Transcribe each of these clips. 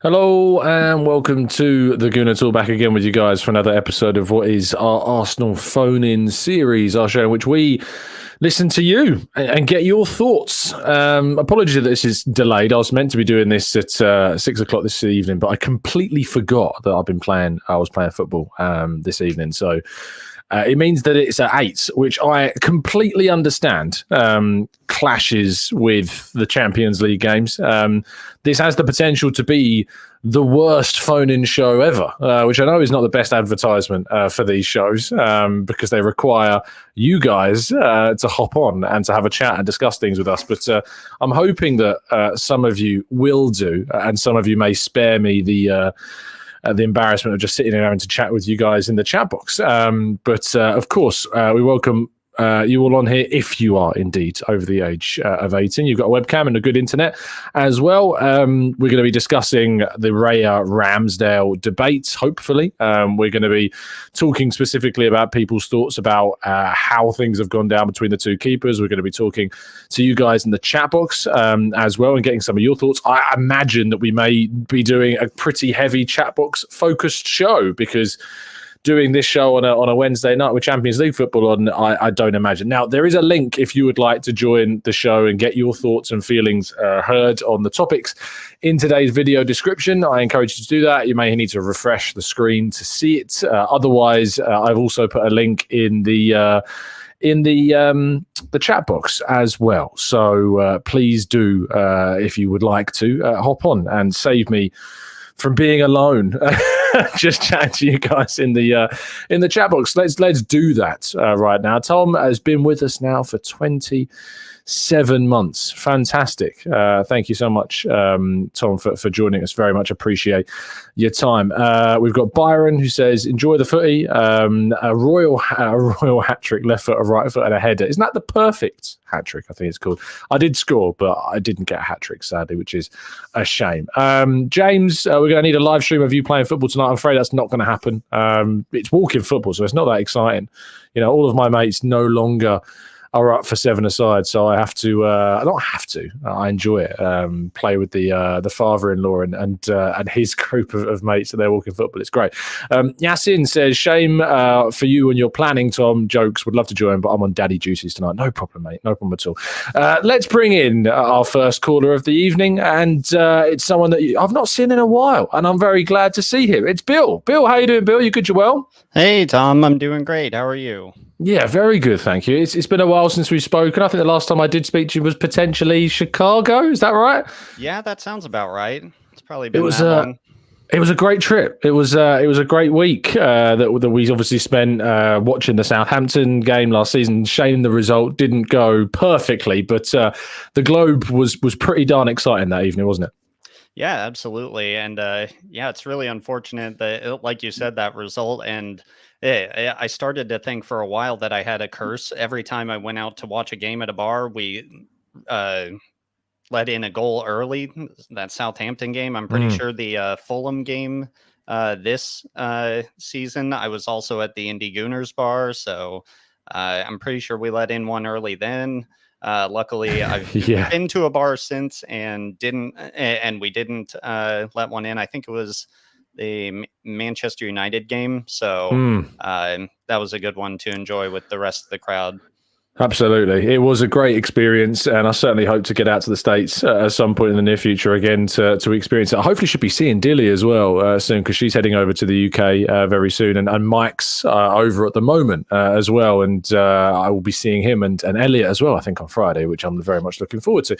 Hello and welcome to the Gooner Talk, back again with you guys for another episode of what is our Arsenal phone-in series, our show in which we listen to you and get your thoughts. Apologies that this is delayed. I was meant to be doing this at 6 o'clock this evening, but I completely forgot that I was playing football this evening. So it means that it's at 8, which I completely understand clashes with the Champions League games. This has the potential to be the worst phone-in show ever, which I know is not the best advertisement for these shows because they require you guys to hop on and to have a chat and discuss things with us. But I'm hoping that some of you will do, and some of you may spare me the embarrassment of just sitting there having to chat with you guys in the chat box. But of course, we welcome you all on here if you are indeed over the age of 18. You've got a webcam and a good internet as well. We're going to be discussing the Raya Ramsdale debate, hopefully. We're going to be talking specifically about people's thoughts about how things have gone down between the two keepers. We're going to be talking to you guys in the chat box as well and getting some of your thoughts. I imagine that we may be doing a pretty heavy chat box focused show because doing this show on a Wednesday night with Champions League football on, I don't imagine. Now, there is a link if you would like to join the show and get your thoughts and feelings heard on the topics in today's video description. I encourage you to do that. You may need to refresh the screen to see it. Otherwise, I've also put a link in the chat box as well. So please do, if you would like to, hop on and save me from being alone. Just chatting to you guys in the chat box. Let's do that right now. Tom has been with us now for 27 months. Fantastic. Thank you so much, Tom, for joining us. Very much appreciate your time. We've got Byron who says, enjoy the footy. A royal hat trick, left foot, a right foot, and a header. Isn't that the perfect hat trick? I think it's called. I did score, but I didn't get a hat trick, sadly, which is a shame. James, we're going to need a live stream of you playing football tonight. I'm afraid that's not going to happen. It's walking football, so it's not that exciting. You know, all of my mates no longer are up for 7-a-side, so I have to. I don't have to. I enjoy it. Play with the father-in-law and his group of mates that they're walking football. It's great. Yasin says, shame for you and your planning, Tom. Jokes, would love to join, but I'm on daddy duties tonight. No problem, mate. No problem at all. Let's bring in our first caller of the evening, and it's someone that I've not seen in a while, and I'm very glad to see him. It's Bill. Bill, how you doing, Bill? You good? You well? Hey, Tom. I'm doing great. How are you? Yeah, very good, thank you. It's been a while since we've spoken. I think the last time I did speak to you was potentially Chicago. Is that right? Yeah, that sounds about right. It's probably been that long. It was a great trip. It was a great week that we obviously spent watching the Southampton game last season. Shame the result didn't go perfectly, but the Globe was pretty darn exciting that evening, wasn't it? Yeah, absolutely. And yeah, it's really unfortunate that, like you said, that result. And I started to think for a while that I had a curse. Every time I went out to watch a game at a bar, we let in a goal early. That Southampton game, I'm pretty sure the Fulham game this season, I was also at the Indie Gooners bar. So I'm pretty sure we let in one early then. Luckily, I've been to a bar since and we didn't let one in. I think it was the Manchester United game. So that was a good one to enjoy with the rest of the crowd. Absolutely. It was a great experience, and I certainly hope to get out to the States at some point in the near future again to experience it. I hopefully should be seeing Dilly as well soon, because she's heading over to the UK very soon, and Mike's over at the moment as well, and I will be seeing him and Elliot as well, I think, on Friday, which I'm very much looking forward to.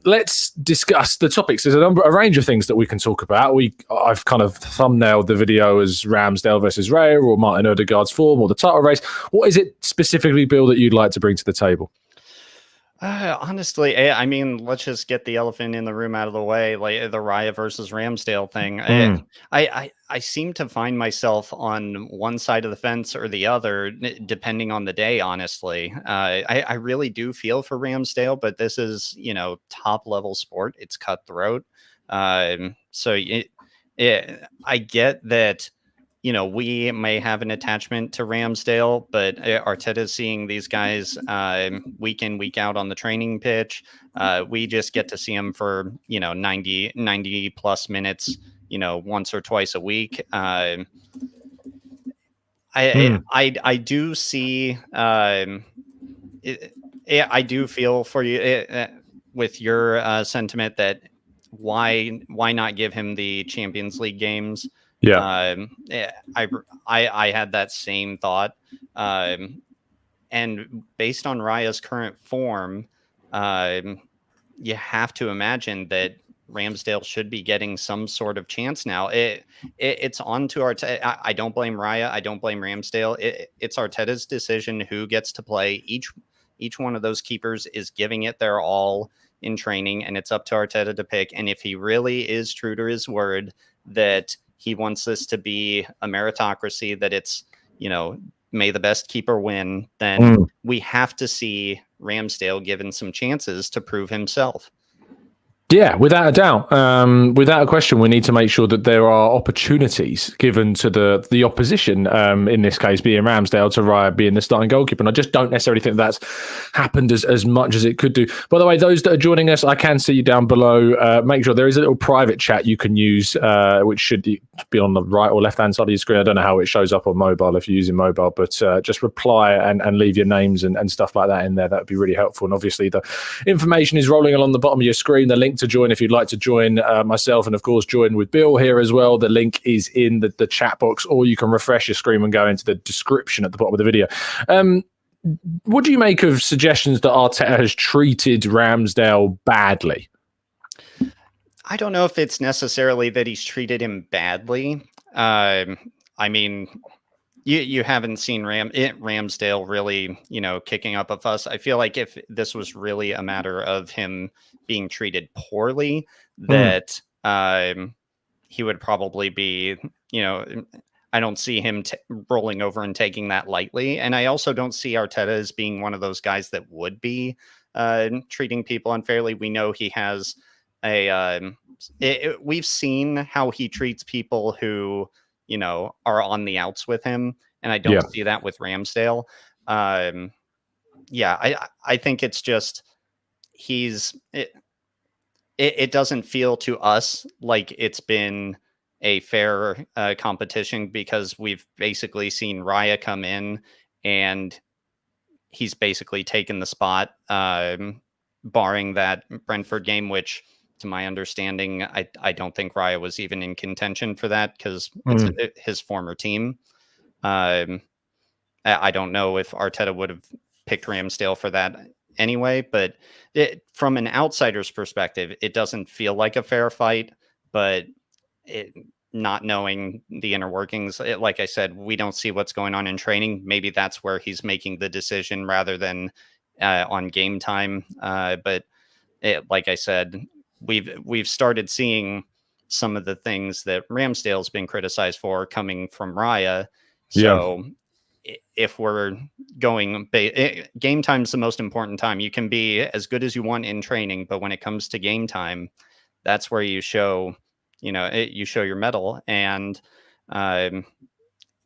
Let's discuss the topics. There's a range of things that we can talk about. I've kind of thumbnailed the video as Ramsdale versus Raya, or Martin Odegaard's form, or the title race. What is it specifically, Bill, that you'd like to bring to the table? Honestly, I mean, let's just get the elephant in the room out of the way, like the Raya versus Ramsdale thing. I seem to find myself on one side of the fence or the other, depending on the day, honestly. I really do feel for Ramsdale, but this is, top level sport. It's cutthroat. So I get that we may have an attachment to Ramsdale, but Arteta's seeing these guys week in, week out on the training pitch. We just get to see them for, 90 plus minutes, once or twice a week. I do see, I do feel for you with your sentiment that why not give him the Champions League games? Yeah. I had that same thought, and based on Raya's current form, you have to imagine that Ramsdale should be getting some sort of chance now. It's on to Arteta. I don't blame Raya. I don't blame Ramsdale. It's Arteta's decision who gets to play. Each one of those keepers is giving it their all in training, and it's up to Arteta to pick. And if he really is true to his word that he wants this to be a meritocracy, that it's, may the best keeper win, then we have to see Ramsdale given some chances to prove himself. Yeah, without a doubt. Without a question, we need to make sure that there are opportunities given to the opposition, in this case being Ramsdale, to Raya being the starting goalkeeper. And I just don't necessarily think that's happened as much as it could do. By the way, those that are joining us, I can see you down below. Make sure there is a little private chat you can use, which should be on the right or left-hand side of your screen. I don't know how it shows up on mobile if you're using mobile, but just reply and leave your names and stuff like that in there. That would be really helpful. And obviously the information is rolling along the bottom of your screen. The link to join if you'd like to join myself and of course join with Bill here as well. The link is in the chat box, or you can refresh your screen and go into the description at the bottom of the video. What do you make of suggestions that Arteta has treated Ramsdale badly? I don't know if it's necessarily that he's treated him badly. I mean, you haven't seen Ramsdale really, kicking up a fuss. I feel like if this was really a matter of him being treated poorly, that he would probably be, I don't see him rolling over and taking that lightly. And I also don't see Arteta as being one of those guys that would be treating people unfairly. We know he has we've seen how he treats people who, are on the outs with him. And I don't see that with Ramsdale. I think it's just, it doesn't feel to us like it's been a fair competition, because we've basically seen Raya come in and he's basically taken the spot, barring that Brentford game, which to my understanding, I don't think Raya was even in contention for that, because it's his former team. I don't know if Arteta would have picked Ramsdale for that anyway, but from an outsider's perspective, it doesn't feel like a fair fight. But not knowing the inner workings, like I said, we don't see what's going on in training. Maybe that's where he's making the decision rather than on game time. But like I said, we've started seeing some of the things that Ramsdale's been criticized for coming from Raya. So if we're going, game time's the most important time. You can be as good as you want in training, but when it comes to game time, that's where you show, you show your mettle. And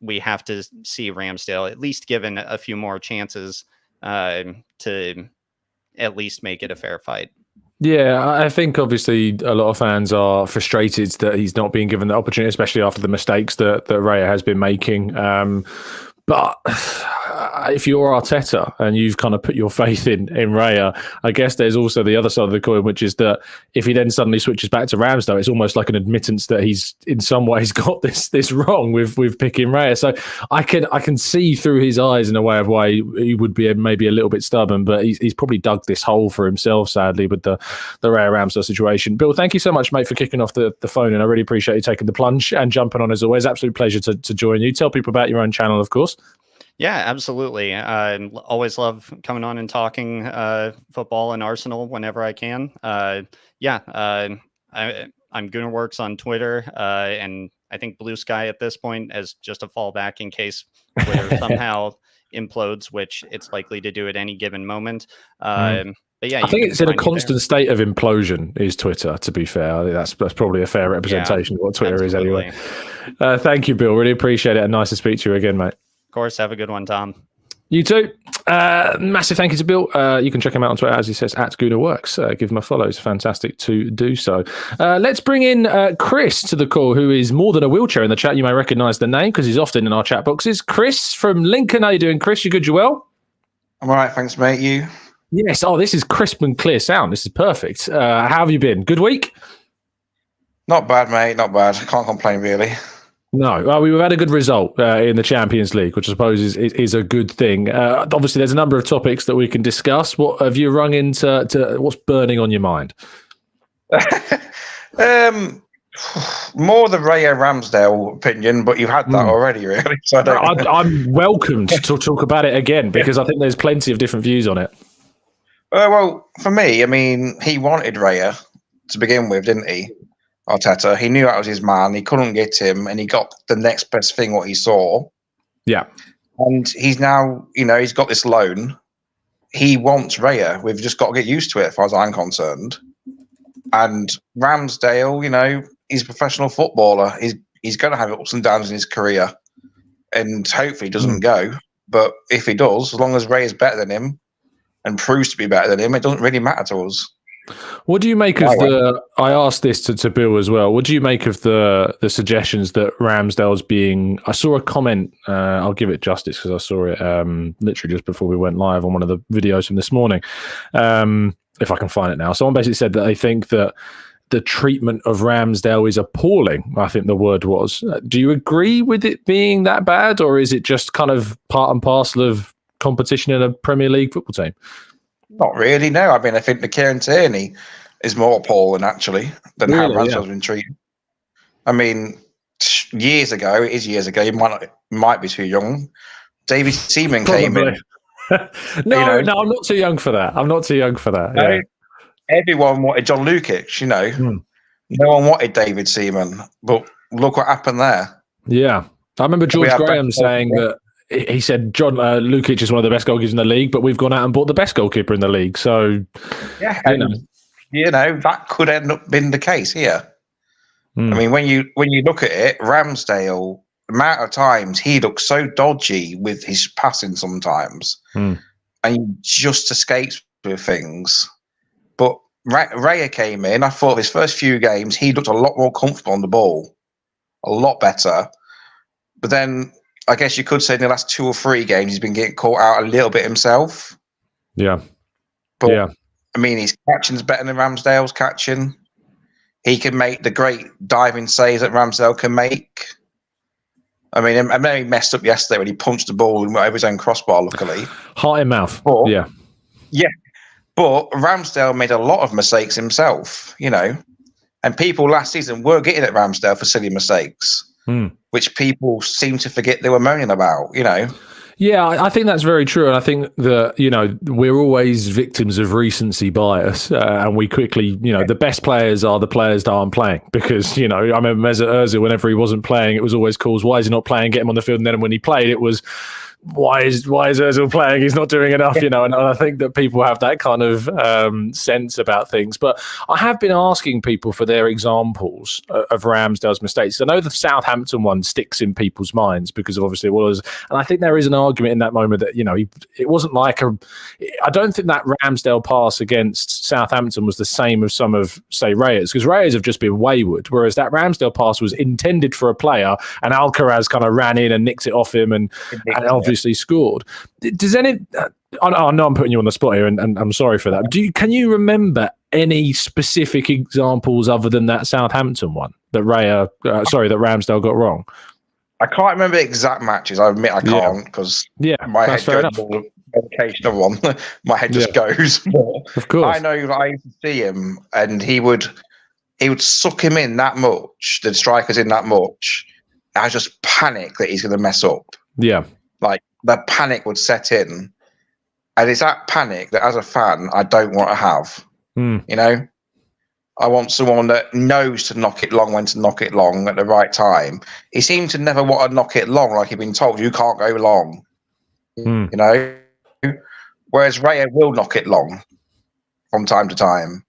we have to see Ramsdale at least given a few more chances to at least make it a fair fight. Yeah, I think obviously a lot of fans are frustrated that he's not being given the opportunity, especially after the mistakes that Raya has been making. But if you're Arteta and you've kind of put your faith in Raya, I guess there's also the other side of the coin, which is that if he then suddenly switches back to Ramsdale, it's almost like an admittance that he's in some ways got this wrong with picking Raya. So I can see through his eyes in a way of why he would be maybe a little bit stubborn, but he's probably dug this hole for himself, sadly, with the Raya Ramsdale situation. Bill, thank you so much, mate, for kicking off the phone, and I really appreciate you taking the plunge and jumping on as always. Absolute pleasure to join you. Tell people about your own channel, of course. Yeah, absolutely. I always love coming on and talking football and Arsenal whenever I can. I'm Gooner Works on Twitter, and I think Blue Sky at this point as just a fallback in case Twitter somehow implodes, which it's likely to do at any given moment. But yeah, I you think can it's in a find me there. constant state of implosion, is Twitter, to be fair. I think that's probably a fair Yeah, representation of what Twitter is absolutely. anyway. Thank you, Bill. Really appreciate it. And nice to speak to you again, mate. Of course, have a good one, Tom. You too. Massive thank you to Bill. You can check him out on Twitter, as he says, at Gooner Works. Give him a follow. It's fantastic to do so. Let's bring in Chris to the call, who is more than a wheelchair in the chat. You may recognise the name because he's often in our chat boxes. Chris from Lincoln. How you doing, Chris? You good? You well? I'm all right, thanks, mate. You? Yes. Oh, this is crisp and clear sound. This is perfect. How have you been? Good week? Not bad, mate. Not bad. Can't complain, really. No, well, we've had a good result in the Champions League, which I suppose is a good thing. Obviously, there's a number of topics that we can discuss. What have you rung into? What's burning on your mind? More the Raya Ramsdale opinion, but you've had that already, really. So I'm welcomed to talk about it again because I think there's plenty of different views on it. Well, for me, I mean, he wanted Raya to begin with, didn't he? Arteta. He knew that was his man. He couldn't get him, and he got the next best thing what he saw. Yeah. And he's now, he's got this loan. He wants Raya. We've just got to get used to it, as far as I'm concerned. And Ramsdale, he's a professional footballer. He's going to have ups and downs in his career, and hopefully he doesn't go. But if he does, as long as Raya's better than him and proves to be better than him, it doesn't really matter to us. What do you make of I asked this to Bill as well. What do you make of the suggestions that Ramsdale's being... I saw a comment, I'll give it justice because I saw it literally just before we went live on one of the videos from this morning, if I can find it now. Someone basically said that they think that the treatment of Ramsdale is appalling, I think the word was. Do you agree with it being that bad, or is it just kind of part and parcel of competition in a Premier League football team? Not really, no. I mean, I think the Kieran Tierney is more appalling, actually, than how Ramsdale's been treated. I mean, years ago, you might be too young. David Seaman came in. No, I'm not too young for that. No, everyone wanted John Lukic, No one wanted David Seaman, but look what happened there. Yeah. I remember George Graham saying that he said John Lukic is one of the best goalkeepers in the league, but we've gone out and bought the best goalkeeper in the league. So, yeah, that could end up being the case here. I mean, when you look at it, Ramsdale, the amount of times he looks so dodgy with his passing sometimes, and he just escapes with things. But Raya came in. I thought his first few games he looked a lot more comfortable on the ball, a lot better. But then, I guess you could say in the last 2 or 3 games, he's been getting caught out a little bit himself. Yeah. But, I mean, his catching's better than Ramsdale's catching. He can make the great diving saves that Ramsdale can make. I mean, I know he messed up yesterday when he punched the ball and went over his own crossbar, luckily. Heart in mouth. Yeah. But Ramsdale made a lot of mistakes himself, And people last season were getting at Ramsdale for silly mistakes. Which people seem to forget they were moaning about, Yeah, I think that's very true. And I think that, we're always victims of recency bias. And we quickly, the best players are the players that aren't playing. Because, I remember Mesut Ozil, whenever he wasn't playing, it was always calls, why is he not playing? Get him on the field. And then when he played, it was, why is Ozil playing? He's not doing enough, And I think that people have that kind of sense about things. But I have been asking people for their examples of Ramsdale's mistakes. I know the Southampton one sticks in people's minds because obviously it was. And I think there is an argument in that moment that, it wasn't like I don't think that Ramsdale pass against Southampton was the same as some of, say, Raya's, because Raya's have just been wayward, whereas that Ramsdale pass was intended for a player and Alcaraz kind of ran in and nicked it off him and obviously scored. Does any... I know I'm putting you on the spot here, and I'm sorry for that. Can you remember any specific examples other than that Southampton one that that Ramsdale got wrong? I can't remember exact matches. I admit I can't because my head goes all occasional one. My head just goes. Of course, I know that I used to see him, and he would suck him in that much. The strikers in that much. I just panic that he's going to mess up. Yeah, like the panic would set in. And it's that panic that, as a fan, I don't want to have. I want someone that knows to knock it long, when to knock it long at the right time. He seemed to never want to knock it long, like he'd been told, you can't go long. Whereas Raya will knock it long. from time to time.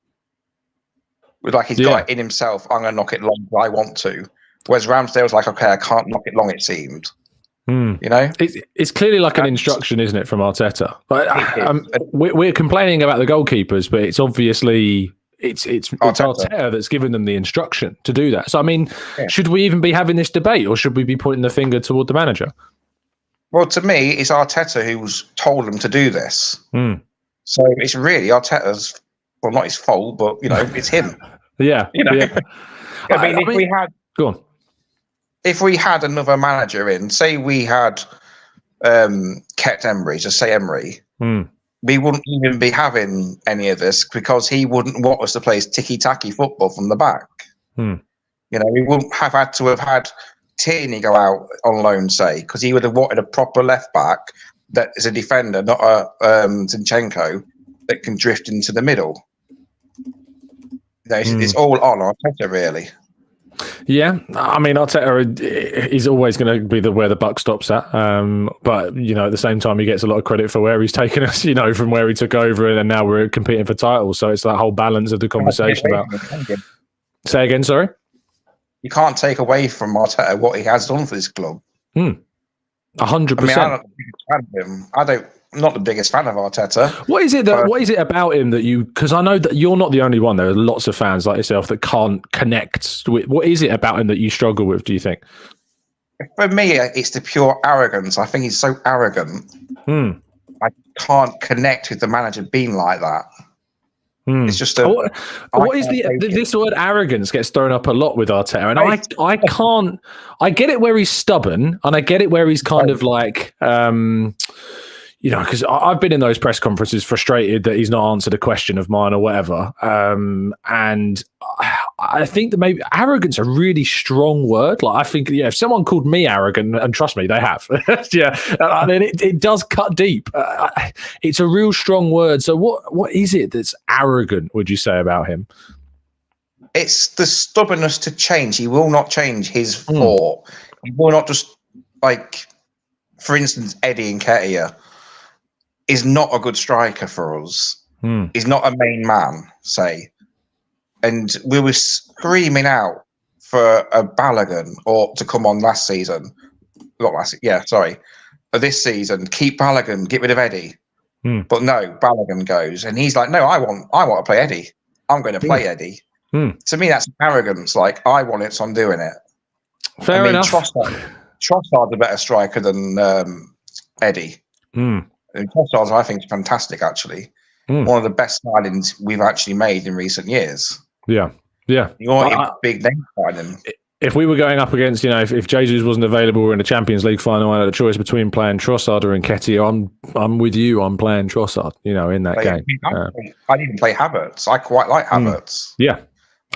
With like he's got it in himself. I'm going to knock it long if I want to. Whereas Ramsdale was like, okay, I can't knock it long. It seemed, you know, it's clearly like an instruction, isn't it, from Arteta? We're complaining about the goalkeepers, but it's obviously it's Arteta that's given them the instruction to do that. So I mean, should we even be having this debate, or should we be pointing the finger toward the manager? Well, to me, it's Arteta who's told them to do this. So it's really Arteta's, well, not his fault, but you know, it's him. Yeah. I mean, if we had, go on. If we had another manager in, say we had kept Emery, just say Emery, we wouldn't even be having any of this because he wouldn't want us to play ticky-tacky football from the back. You know, we wouldn't have had to have had Tierney go out on loan, say, because he would have wanted a proper left back that is a defender, not a Zinchenko that can drift into the middle. You know, it's all on Arteta, really. Yeah, I mean, Arteta is always going to be where the buck stops at. But, you know, at the same time, he gets a lot of credit for where he's taken us, you know, from where he took over and now we're competing for titles. So it's that whole balance of the conversation about... Say again, sorry? You can't take away from Arteta what he has done for this club. 100%. I mean, I'm not the biggest fan of Arteta. What is it about him that you? Because I know that you're not the only one. There are lots of fans like yourself that can't connect with. What is it about him that you struggle with? Do you think? For me, it's the pure arrogance. I think he's so arrogant. I can't connect with the manager being like that. It's just what is this word arrogance gets thrown up a lot with Arteta, and I can't. I get it where he's stubborn, and I get it where he's kind of like. You know, because I've been in those press conferences frustrated that he's not answered a question of mine or whatever. And I think that maybe arrogance a really strong word. Like, I think, if someone called me arrogant, and trust me, they have. I mean, it does cut deep. It's a real strong word. So what is it that's arrogant, would you say, about him? It's the stubbornness to change. He will not change his thought. He will not just, like, for instance, Eddie Nketiah is not a good striker for us. He's not a main man, say. And we were screaming out for a Balogun or to come on last season. Not last, sorry. For this season, keep Balogun, get rid of Eddie. But no, Balogun goes. And he's like, no, I want to play Eddie. I'm going to play Eddie. To me, that's arrogance. Like, I want it, so I'm doing it. Fair enough. Trossard's a better striker than Eddie. And Trossard, I think, is fantastic, actually. One of the best signings we've actually made in recent years. Yeah. You want a big name signing. If we were going up against, if Jesus wasn't available, we're in the Champions League final, I had a choice between playing Trossard or Nketiah. I'm with you. I'm playing Trossard, in that game. I'd even play Havertz. I quite like Havertz. Yeah.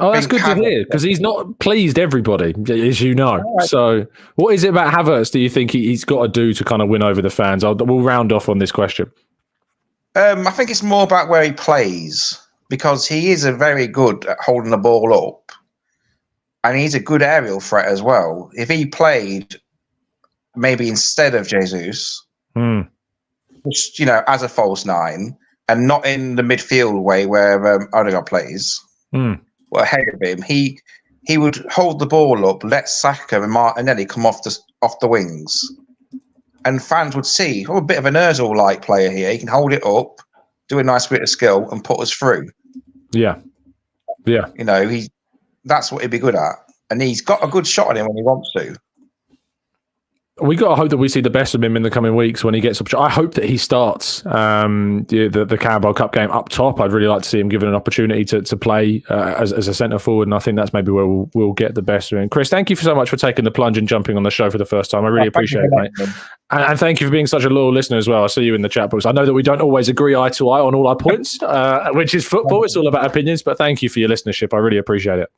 Oh, that's good to hear, because he's not pleased everybody, as you know. Right. So what is it about Havertz do you think he's got to do to kind of win over the fans? We'll round off on this question. I think it's more about where he plays, because he is a very good at holding the ball up, and he's a good aerial threat as well. If he played maybe instead of Jesus, just, as a false nine, and not in the midfield way where Odegaard plays, ahead of him, he would hold the ball up, let Saka and Martinelli come off the wings, and fans would see, a bit of an Ozil-like player here. He can hold it up, do a nice bit of skill, and put us through. Yeah. That's what he'd be good at, and he's got a good shot on him when he wants to. We got to hope that we see the best of him in the coming weeks when he gets up. I hope that he starts the Carabao Cup game up top. I'd really like to see him given an opportunity to play as a centre forward, and I think that's maybe where we'll get the best of him. Chris, thank you so much for taking the plunge and jumping on the show for the first time. I really appreciate it, mate. And thank you for being such a loyal listener as well. I see you in the chat box. I know that we don't always agree eye to eye on all our points, which is football. It's all about opinions, but thank you for your listenership. I really appreciate it.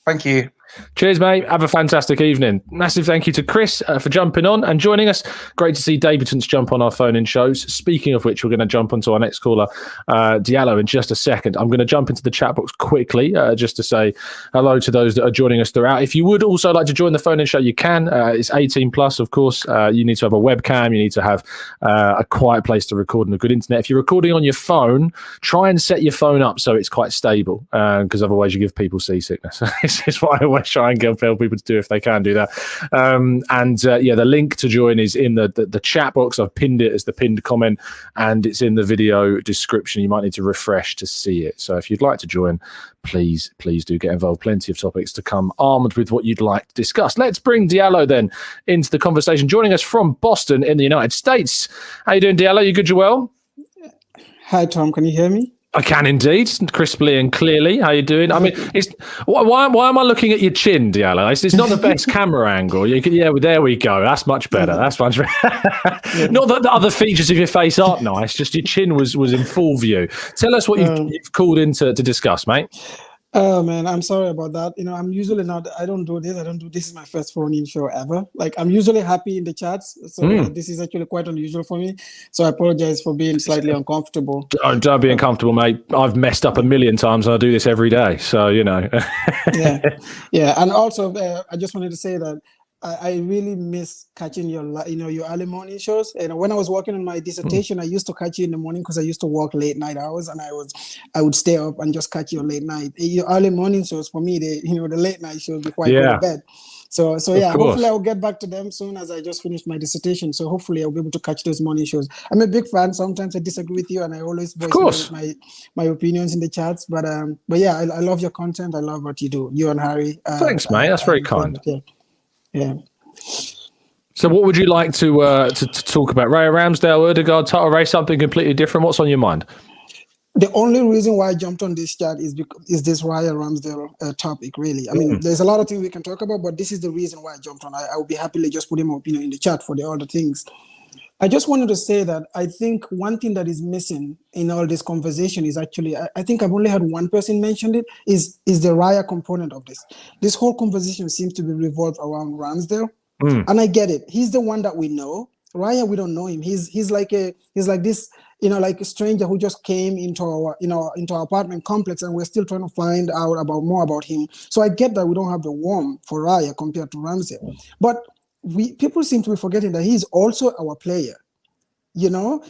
Thank you. Cheers, mate. Have a fantastic evening. Massive thank you to Chris for jumping on and joining us. Great to see debutants jump on our phone-in shows. Speaking of which, we're going to jump onto our next caller, Diallo, in just a second. I'm going to jump into the chat box quickly just to say hello to those that are joining us throughout. If you would also like to join the phone-in show, you can. It's 18 plus, of course. You need to have a webcam. You need to have a quiet place to record and a good internet. If you're recording on your phone, try and set your phone up so it's quite stable, because otherwise you give people seasickness. This is what I always try and tell people to do if they can do that. The link to join is in the chat box. I've pinned it as the pinned comment, and it's in the video description. You might need to refresh to see it. So if you'd like to join, please do get involved. Plenty of topics to come, armed with what you'd like to discuss. Let's bring Diallo then into the conversation, joining us from Boston in the United States. How you doing, Diallo? You good? You well? Hi, Tom. Can you hear me? I can indeed, crisply and clearly. How you doing? I mean, why am I looking at your chin, Diallo? It's not the best camera angle. There we go. That's much better. That's much better. Not that the other features of your face aren't nice, just your chin was in full view. Tell us what you've called in to discuss, mate. Oh man, I'm sorry about that. I'm usually not. I don't do this. This is my first phone-in show ever. Like, I'm usually happy in the chats, so this is actually quite unusual for me. So I apologize for being slightly uncomfortable. Don't be uncomfortable, mate. I've messed up a million times, and I do this every day. So yeah. And also, I just wanted to say that I really miss catching your early morning shows. When I was working on my dissertation, I used to catch you in the morning because I used to work late night hours, and I would stay up and just catch your late night. Your early morning shows for me, the late night shows before I go to bed. So yeah, hopefully I'll get back to them soon as I just finish my dissertation. So hopefully I'll be able to catch those morning shows. I'm a big fan. Sometimes I disagree with you, and I always voice my opinions in the chats. But yeah, I love your content. I love what you do. You and Harry. Thanks, mate. That's very kind. Yeah. So what would you like to talk about? Raya, Ramsdale, Odegaard, title race, something completely different? What's on your mind? The only reason why I jumped on this chat is this Raya Ramsdale topic, really. I mean, there's a lot of things we can talk about, but this is the reason why I jumped on. I would be happily just putting my opinion in the chat for the other things. I just wanted to say that I think one thing that is missing in all this conversation is actually, I think I've only had one person mention it, is the Raya component of this. This whole conversation seems to be revolved around Ramsdale. And I get it. He's the one that we know. Raya, we don't know him. He's like this, like a stranger who just came into our apartment complex, and we're still trying to find out more about him. So I get that we don't have the warmth for Raya compared to Ramsdale. But people seem to be forgetting that he's also our player.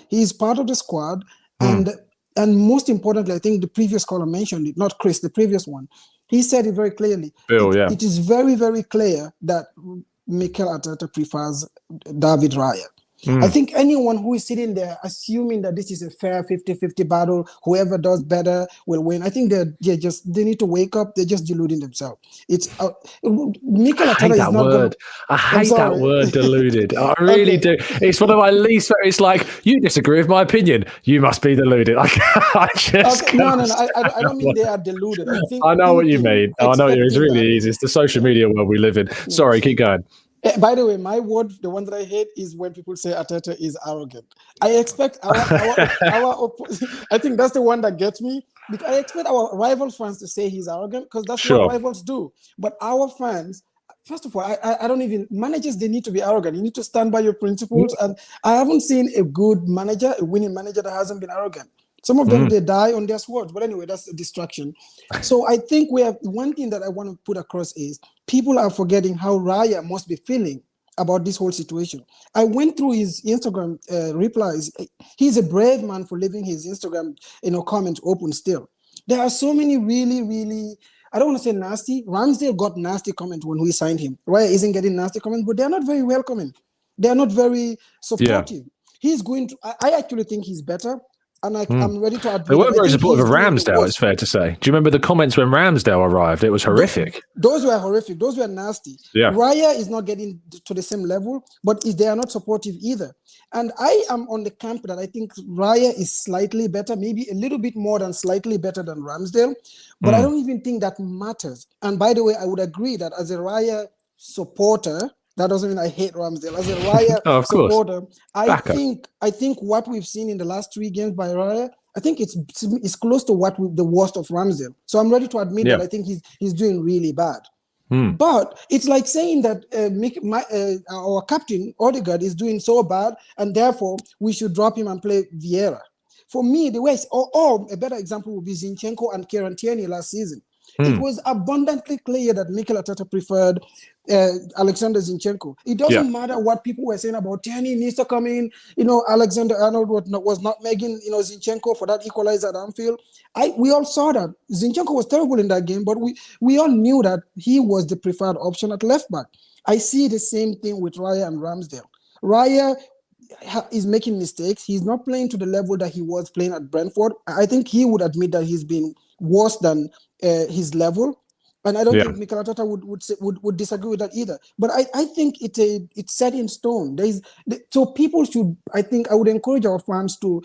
He's part of the squad, and most importantly, I think the previous caller mentioned it, not Chris, the previous one. He said it very clearly. It is very, very clear that Mikel Arteta prefers David Raya. I think anyone who is sitting there assuming that this is a fair 50-50 battle, whoever does better will win, I think they need to wake up. They're just deluding themselves. It's Mikel Arteta is not word. I hate that word, deluded. I really do. It's one of my least. It's like, you disagree with my opinion, you must be deluded. No, I don't mean they are deluded. I know what you mean. I know it's really easy. It's the social media world we live in. Sorry, keep going. By the way, my word, the one that I hate, is when people say Arteta is arrogant. I expect our I think that's the one that gets me. Because I expect our rival fans to say he's arrogant, because that's what rivals do. But our fans, first of all, I don't even, managers, they need to be arrogant. You need to stand by your principles. And I haven't seen a good manager, a winning manager, that hasn't been arrogant. Some of them, they die on their swords. But anyway, that's a distraction. So I think we have one thing that I want to put across is people are forgetting how Raya must be feeling about this whole situation. I went through his Instagram replies. He's a brave man for leaving his Instagram comments open still. There are so many really, really, I don't want to say nasty. Ramsdale got nasty comments when we signed him. Raya isn't getting nasty comments, but they're not very welcoming. They're not very supportive. Yeah. He's going to, I actually think he's better. And I'm ready to admit. They weren't very supportive of Ramsdale, it's fair to say. Do you remember the comments when Ramsdale arrived? It was horrific. Those were horrific. Those were nasty. Yeah. Raya is not getting to the same level, but they are not supportive either. And I am on the camp that I think Raya is slightly better, maybe a little bit more than slightly better than Ramsdale. But I don't even think that matters. And by the way, I would agree that as a Raya supporter, that doesn't mean I hate Ramsdale. As a Raya supporter, I think what we've seen in the last 3 games by Raya, I think it's close to the worst of Ramsdale. So I'm ready to admit that I think he's doing really bad. But it's like saying that our captain Odegaard is doing so bad, and therefore we should drop him and play Vieira. For me, the way, or a better example would be Zinchenko and Kieran Tierney last season. It was abundantly clear that Mikel Arteta preferred Alexander Zinchenko. It doesn't matter what people were saying about Tierney needs to come in. Alexander Arnold was not making Zinchenko for that equalizer at Anfield. We all saw that Zinchenko was terrible in that game, but we all knew that he was the preferred option at left back. I see the same thing with Raya and Ramsdale. Raya is making mistakes. He's not playing to the level that he was playing at Brentford. I think he would admit that he's been worse than his level, and I don't think Mikel Arteta would disagree with that either. But I think it's set in stone. So people should, I would encourage our fans to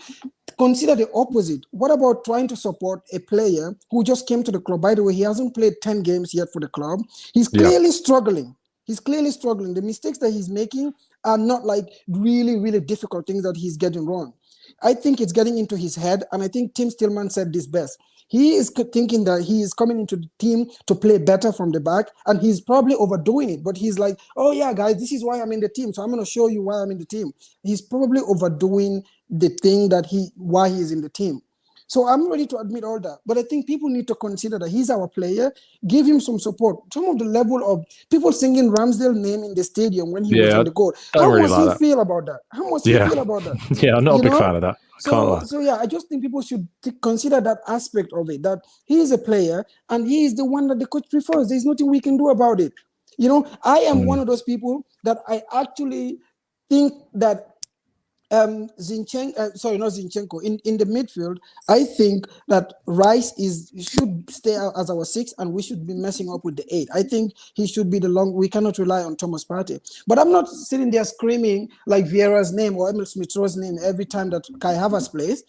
consider the opposite. What about trying to support a player who just came to the club? By the way, he hasn't played 10 games yet for the club. He's clearly struggling. The mistakes that he's making are not like really, really difficult things that he's getting wrong. I think it's getting into his head, and I think Tim Stillman said this best. He is thinking that he is coming into the team to play better from the back, and he's probably overdoing it. But he's like, oh yeah, guys, this is why I'm in the team, so I'm going to show you why I'm in the team. He's probably overdoing the thing why he's in the team. So I'm ready to admit all that. But I think people need to consider that he's our player. Give him some support. Some of the level of people singing Ramsdale's name in the stadium when he was on the goal. How must he feel about that? How must he feel about that? Yeah, I'm not a big fan of that. So yeah, I just think people should consider that aspect of it, that he is a player and he is the one that the coach prefers. There's nothing we can do about it. I am one of those people that I actually think that Zinchenko in the midfield, I think that Rice should stay out as our 6, and we should be messing up with the 8. I think he should be we cannot rely on Thomas Partey. But I'm not sitting there screaming like Vieira's name or Emil Smith-Rowe's name every time that Kai Havertz plays.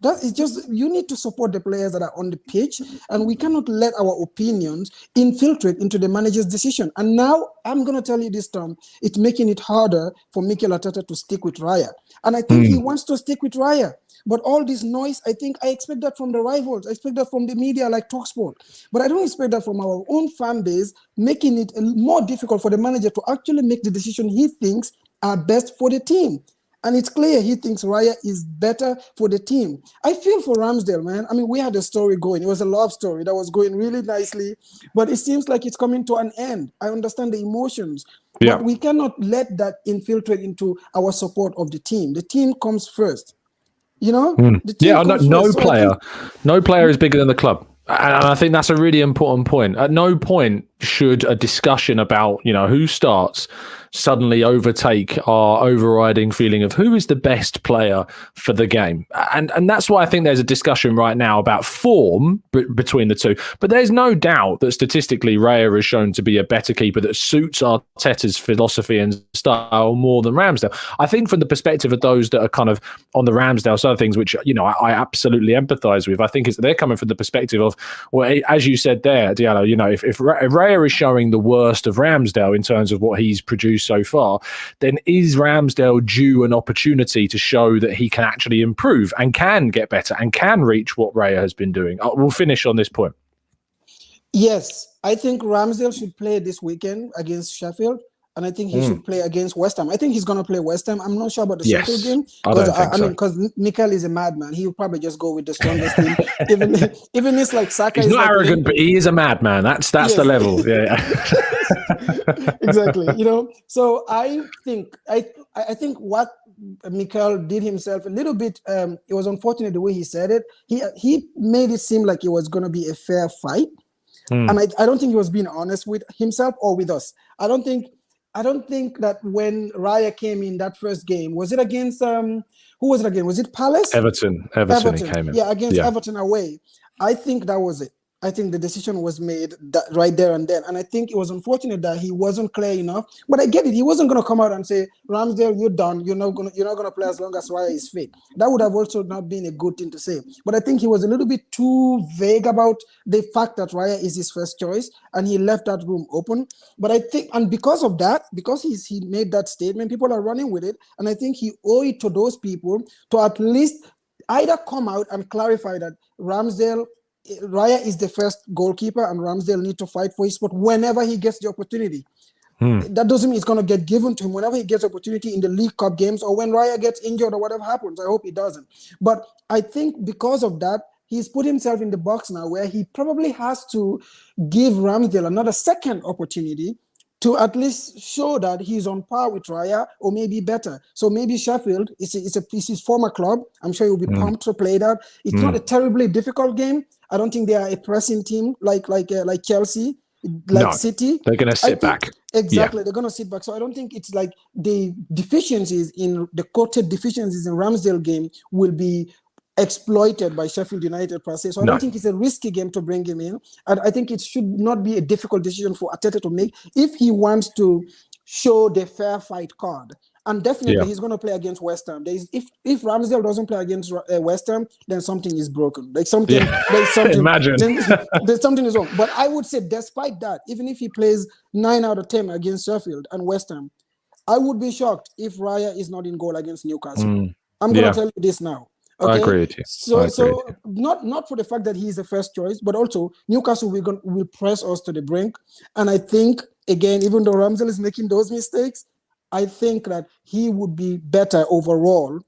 That is just, you need to support the players that are on the pitch, and we cannot let our opinions infiltrate into the manager's decision. And now I'm going to tell you this, Tom, it's making it harder for Mikel Arteta to stick with Raya. And I think he wants to stick with Raya. But all this noise, I expect that from the rivals. I expect that from the media like TalkSport. But I don't expect that from our own fan base, making it more difficult for the manager to actually make the decision he thinks are best for the team. And it's clear he thinks Raya is better for the team. I feel for Ramsdale, man. I mean, we had a story going. It was a love story that was going really nicely, but it seems like it's coming to an end. I understand the emotions, but we cannot let that infiltrate into our support of the team. The team comes first. The team comes first. No player is bigger than the club. And I think that's a really important point. At no point should a discussion about, who starts suddenly overtake our overriding feeling of who is the best player for the game. And that's why I think there's a discussion right now about form between the two. But there's no doubt that statistically Raya is shown to be a better keeper that suits Arteta's philosophy and style more than Ramsdale. I think from the perspective of those that are kind of on the Ramsdale side of things, which, I absolutely empathise with, I think they're coming from the perspective of, well, as you said there, Diallo, if Raya is showing the worst of Ramsdale in terms of what he's produced so far, then is Ramsdale due an opportunity to show that he can actually improve and can get better and can reach what Raya has been doing? We'll finish on this point. Yes, I think Ramsdale should play this weekend against Sheffield, and I think he should play against West Ham. I think he's going to play West Ham. I'm not sure about the Sheffield game because Mikel is a madman. He'll probably just go with the strongest team. Even it's like Saka. He's not arrogant, but he is a madman. That's the level. Yeah. Exactly. So I think what Mikel did himself a little bit. It was unfortunate the way he said it. He made it seem like it was going to be a fair fight, and I don't think he was being honest with himself or with us. I don't think that when Raya came in that first game, was it against who was it again? Was it Palace? Everton. He came in. Yeah, against Everton away. I think that was it. I think the decision was made right there and then. And I think it was unfortunate that he wasn't clear enough. But I get it. He wasn't going to come out and say, Ramsdale, you're done. You're not going to play as long as Raya is fit. That would have also not been a good thing to say. But I think he was a little bit too vague about the fact that Raya is his first choice, and he left that room open. But I think, and because of that, because he made that statement, people are running with it. And I think he owed it to those people to at least either come out and clarify that Ramsdale Raya is the first goalkeeper, and Ramsdale need to fight for his spot whenever he gets the opportunity. That doesn't mean it's going to get given to him whenever he gets opportunity in the League Cup games or when Raya gets injured or whatever happens. I hope he doesn't. But I think because of that, he's put himself in the box now where he probably has to give Ramsdale another second opportunity to at least show that he's on par with Raya or maybe better. So maybe Sheffield, it's his former club. I'm sure he'll be pumped to play that. It's not a terribly difficult game. I don't think they are a pressing team like Chelsea. City, they're going to sit back. Exactly, they're going to sit back. So I don't think it's like the deficiencies in the quoted deficiencies in Ramsdale game will be exploited by Sheffield United per se. So I don't think it's a risky game to bring him in. And I think it should not be a difficult decision for Arteta to make if he wants to show the fair fight card. And definitely he's going to play against West Ham. If Ramsdale doesn't play against West Ham, then something is broken. There's something Imagine. there's something is wrong. But I would say despite that, even if he plays 9 out of 10 against Sheffield and West Ham, I would be shocked if Raya is not in goal against Newcastle. I'm going to tell you this now. Okay? I agree with you. So not for the fact that he's the first choice, but also Newcastle will press us to the brink. And I think, again, even though Ramsdale is making those mistakes, I think that he would be better overall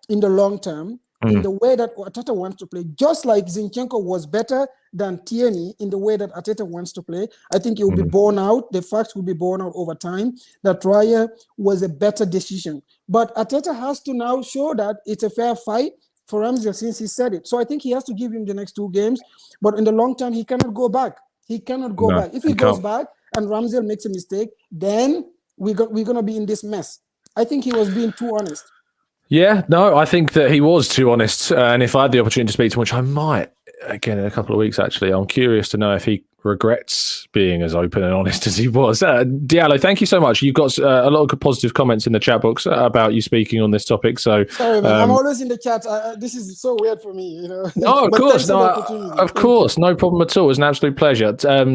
in the long term in the way that Arteta wants to play. Just like Zinchenko was better than Tierney in the way that Arteta wants to play. I think it will be borne out. The facts will be borne out over time that Raya was a better decision. But Arteta has to now show that it's a fair fight for Ramsdale since he said it. So I think he has to give him the next 2 games. But in the long term, he cannot go back. He cannot go back. If he goes back and Ramsdale makes a mistake, then we're going to be in this mess. I think he was being too honest. Yeah, no, I think that he was too honest. And if I had the opportunity to speak to him, which I might, again, in a couple of weeks, actually, I'm curious to know if he regrets being as open and honest as he was. Diallo, thank you so much. You've got a lot of positive comments in the chat box about you speaking on this topic. So sorry, man. I'm always in the chat. This is so weird for me, you know. No, of course, no problem at all. It's an absolute pleasure. Have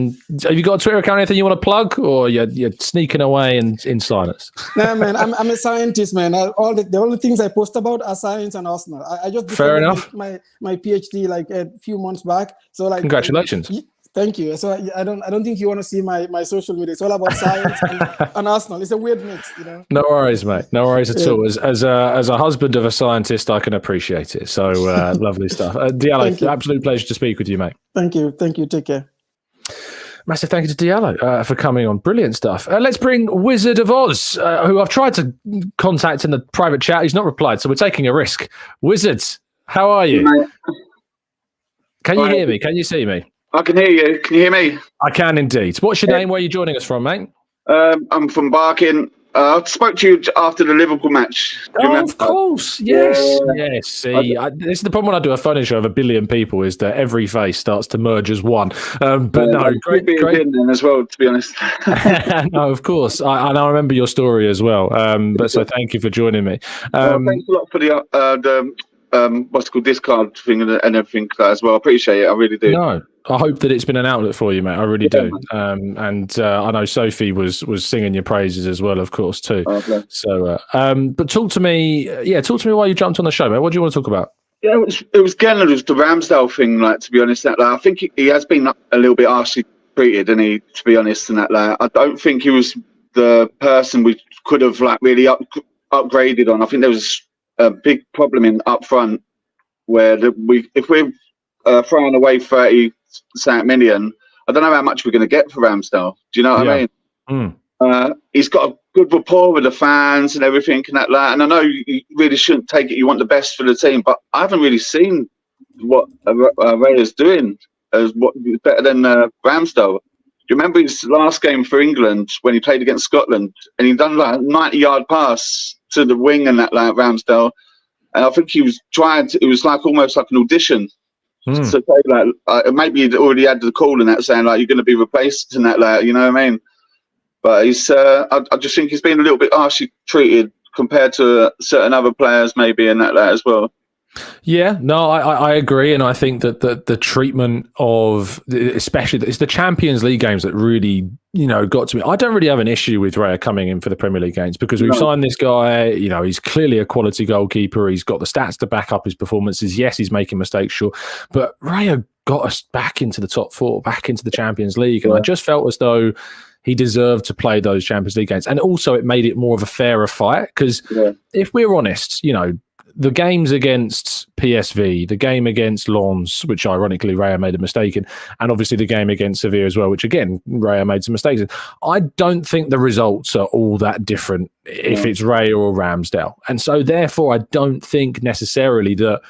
you got a Twitter account? Anything you want to plug, or you're sneaking away in silence? No, man. I'm a scientist, man. The only things I post about are science and Arsenal. I just fair enough. My PhD like a few months back. So like, congratulations. Thank you. So I don't think you want to see my social media. It's all about science and Arsenal. It's a weird mix, you know. No worries, mate. No worries at all. As a husband of a scientist, I can appreciate it. So lovely stuff. Diallo, absolute pleasure to speak with you, mate. Thank you. Take care. Massive thank you to Diallo for coming on. Brilliant stuff. Let's bring Wizard of Oz, who I've tried to contact in the private chat. He's not replied, so we're taking a risk. Wizard, how are you? Can you hear me? Can you see me? I can hear you. Can you hear me? I can indeed. What's your name? Where are you joining us from, mate? I'm from Barking. I spoke to you after the Liverpool match. Of course. Yes. Yes. See, this is the problem when I do a phone show of 1 billion people, is that every face starts to merge as one. But no, great. Then as well, to be honest. No, of course. I remember your story as well. But so thank you for joining me. Thanks a lot for the what's it called, discard thing and everything like that as well. I appreciate it. I really do. No, I hope that it's been an outlet for you, mate. I really do. And I know Sophie was singing your praises as well, of course, too. Okay. So, but talk to me. Yeah, talk to me why you jumped on the show, mate. What do you want to talk about? Yeah, it was again just the Ramsdale thing. Like, to be honest, I think he has been a little bit harshly treated, and to be honest, and that I don't think he was the person we could have really upgraded on. I think there was a big problem in up front where if we're throwing away 30 million, I don't know how much we're going to get for Ramsdale. Do you know what I mean? He's got a good rapport with the fans and everything and that. And I know you really shouldn't take it. You want the best for the team, but I haven't really seen what Raya's doing as what better than Ramsdale. Do you remember his last game for England when he played against Scotland and he done like a 90-yard pass to the wing and that, like Ramsdale, and I think he was trying to. It was like almost like an audition to say like maybe he'd already had the call and that saying like you're going to be replaced and that, like, you know what I mean. But he's I just think he's been a little bit harshly treated compared to certain other players maybe and that as well. Yeah, no, I agree, and I think that the treatment of, especially, it's the Champions League games that really, got to me. I don't really have an issue with Raya coming in for the Premier League games because we've signed this guy. He's clearly a quality goalkeeper. He's got the stats to back up his performances. Yes, he's making mistakes, sure, but Raya got us back into the top 4, back into the Champions League. And I just felt as though he deserved to play those Champions League games. And also it made it more of a fairer fight because if we're honest, you know, the games against PSV, the game against Lens, which ironically Raya made a mistake in, and obviously the game against Sevilla as well, which again, Raya made some mistakes in. I don't think the results are all that different if it's Raya or Ramsdale. And so therefore, I don't think necessarily that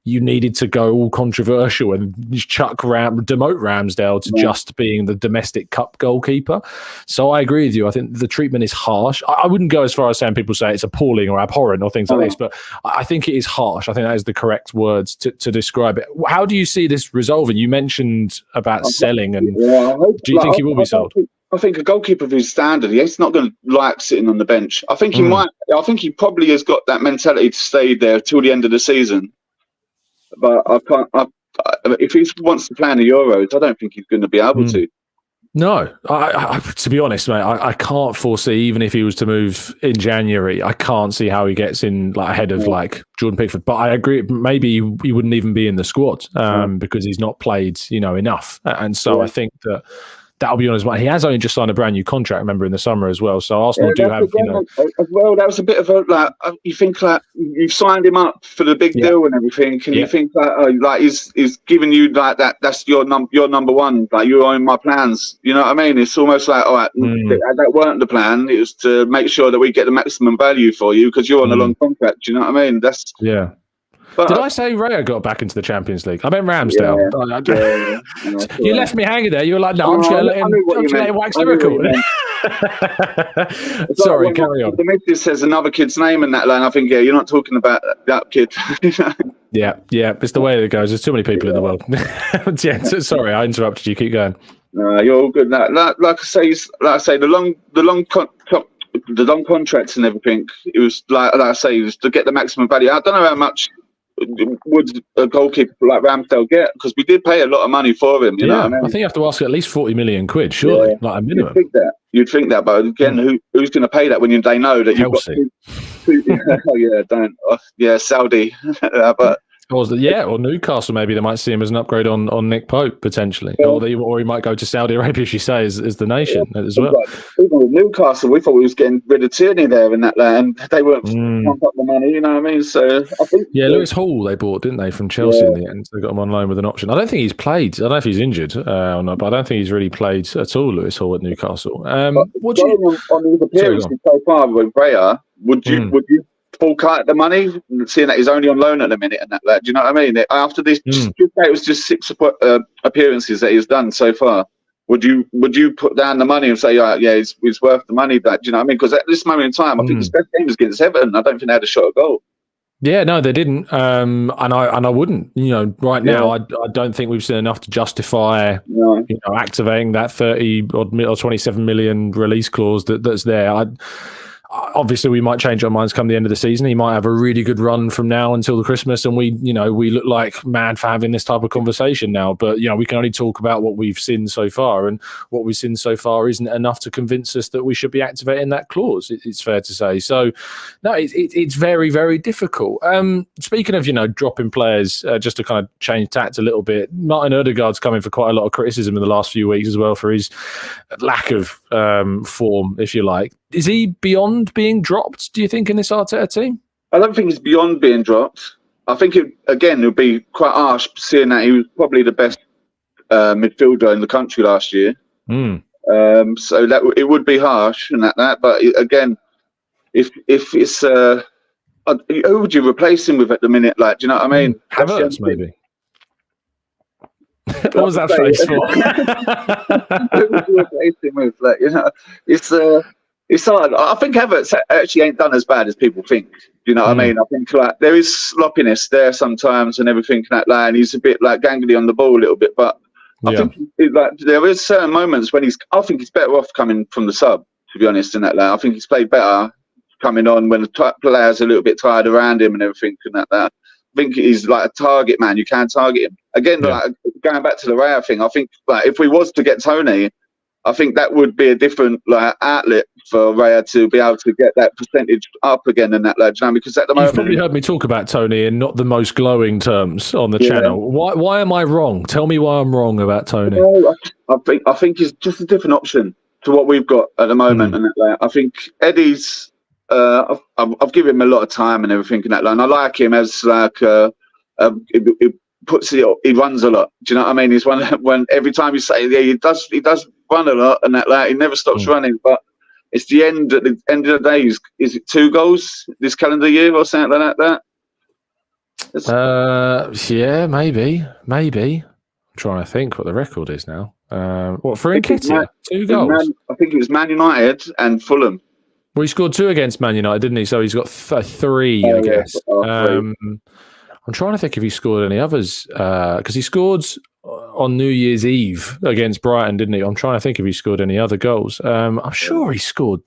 you needed to go all controversial and demote Ramsdale to just being the domestic cup goalkeeper. So I agree with you. I think the treatment is harsh. I wouldn't go as far as saying people say it's appalling or abhorrent or things like this, but I think it is harsh. I think that is the correct words to describe it. How do you see this resolving? You mentioned about selling, and do you think he will be sold? I think a goalkeeper of his standard, he's not going to like sitting on the bench. I think he might. I think he probably has got that mentality to stay there till the end of the season. But I can't. If he wants to play in the Euros, I don't think he's going to be able to. No, to be honest, mate, I can't foresee, even if he was to move in January, I can't see how he gets in like ahead of like Jordan Pickford. But I agree, maybe he wouldn't even be in the squad because he's not played, you know, enough. And so I think that'll be on his mind. He has only just signed a brand new contract, remember, in the summer as well. So Arsenal do have, you know, as well. That was a bit of a like. You think like you've signed him up for the big deal and everything, and you think like he's giving you like that. That's your number one. Like you're on my plans. You know what I mean? It's almost like, all right, that weren't the plan. It was to make sure that we get the maximum value for you because you're on a long contract. You know what I mean? That's But did I say Raya got back into the Champions League? I meant Ramsdale. You left me hanging there. You were like, no, I'm just going to let him wax lyrical. Sorry, carry on. The missus says another kid's name in that line. I think, you're not talking about that kid. Yeah, it's the way it goes. There's too many people in the world. Sorry, I interrupted you. Keep going. You're all good. Like I say, the long contracts and everything. It was like I say, it was to get the maximum value. I don't know how much would a goalkeeper like Ramsdale get, because we did pay a lot of money for him. You know what I mean? I think you have to ask at least 40 million quid, surely, like a minimum. You'd think that, but again, who's going to pay that when they know that you've got Saudi, but. Or Newcastle, maybe they might see him as an upgrade on Nick Pope, potentially. Or he might go to Saudi Arabia, as you say, as the nation as well. Even with Newcastle, we thought we was getting rid of Tierney there in that land. They weren't pump up the money, you know what I mean? So I think Lewis Hall they bought, didn't they, from Chelsea in the end? They got him on loan with an option. I don't think he's played. I don't know if he's injured or not, but I don't think he's really played at all, Lewis Hall at Newcastle. What do you on his appearances so far with Raya? Would you full cut the money, seeing that he's only on loan at the minute and that? Do you know what I mean? After this, it was just 6 appearances that he's done so far. Would you put down the money and say, he's worth the money? That, do you know what I mean? Because at this moment in time, I think his best game was against Everton. I don't think they had a shot at goal. Yeah, no, they didn't, and I wouldn't. You know, right now, I don't think we've seen enough to justify, activating that 30 or 27 million release clause that's there. Obviously, we might change our minds come the end of the season. He might have a really good run from now until the Christmas, and we look like mad for having this type of conversation now. But we can only talk about what we've seen so far, and what we've seen so far isn't enough to convince us that we should be activating that clause. It's fair to say. So, no, it's very, very difficult. Speaking of dropping players, just to kind of change tact a little bit, Martin Odegaard's coming for quite a lot of criticism in the last few weeks as well for his lack of form, if you like. Is he beyond being dropped, do you think, in this Arteta team? I don't think he's beyond being dropped. I think, it would be quite harsh, seeing that he was probably the best midfielder in the country last year. So that it would be harsh and that. But again, if it's who would you replace him with at the minute? Like, do you know what I mean? Havertz, maybe. What was that face for? Who would you replace him with? Like, it's hard. I think Havertz actually ain't done as bad as people think. You know what I mean? I think like there is sloppiness there sometimes and everything like that, and he's a bit like gangly on the ball a little bit. But I think there is certain moments when I think he's better off coming from the sub. To be honest, in that line, I think he's played better coming on when the players are a little bit tired around him and everything and that. I think he's like a target man. You can target him again. Like going back to the Raya thing, I think like if we was to get Tony, I think that would be a different outlet for Raya to be able to get that percentage up again and that, like, you know, because at the moment... You've probably heard me talk about Tony in not the most glowing terms on the channel. Why am I wrong? Tell me why I'm wrong about Tony. I think he's just a different option to what we've got at the moment. And that, like, I think Eddie's... I've given him a lot of time and everything in that line. I like him as like... he runs a lot. Do you know what I mean? He's when every time you say he does run a lot and that, like, he never stops running. But it's the end of the day. Is it 2 goals this calendar year or something like that? Yeah, maybe. I'm trying to think what the record is now. What for Nketiah? 2 goals. I think it was Man United and Fulham. Well, he scored 2 against Man United, didn't he? So he's got 3, I guess. 3. I'm trying to think if he scored any others because he scored on New Year's Eve against Brighton, didn't he? I'm trying to think if he scored any other goals. I'm sure he scored.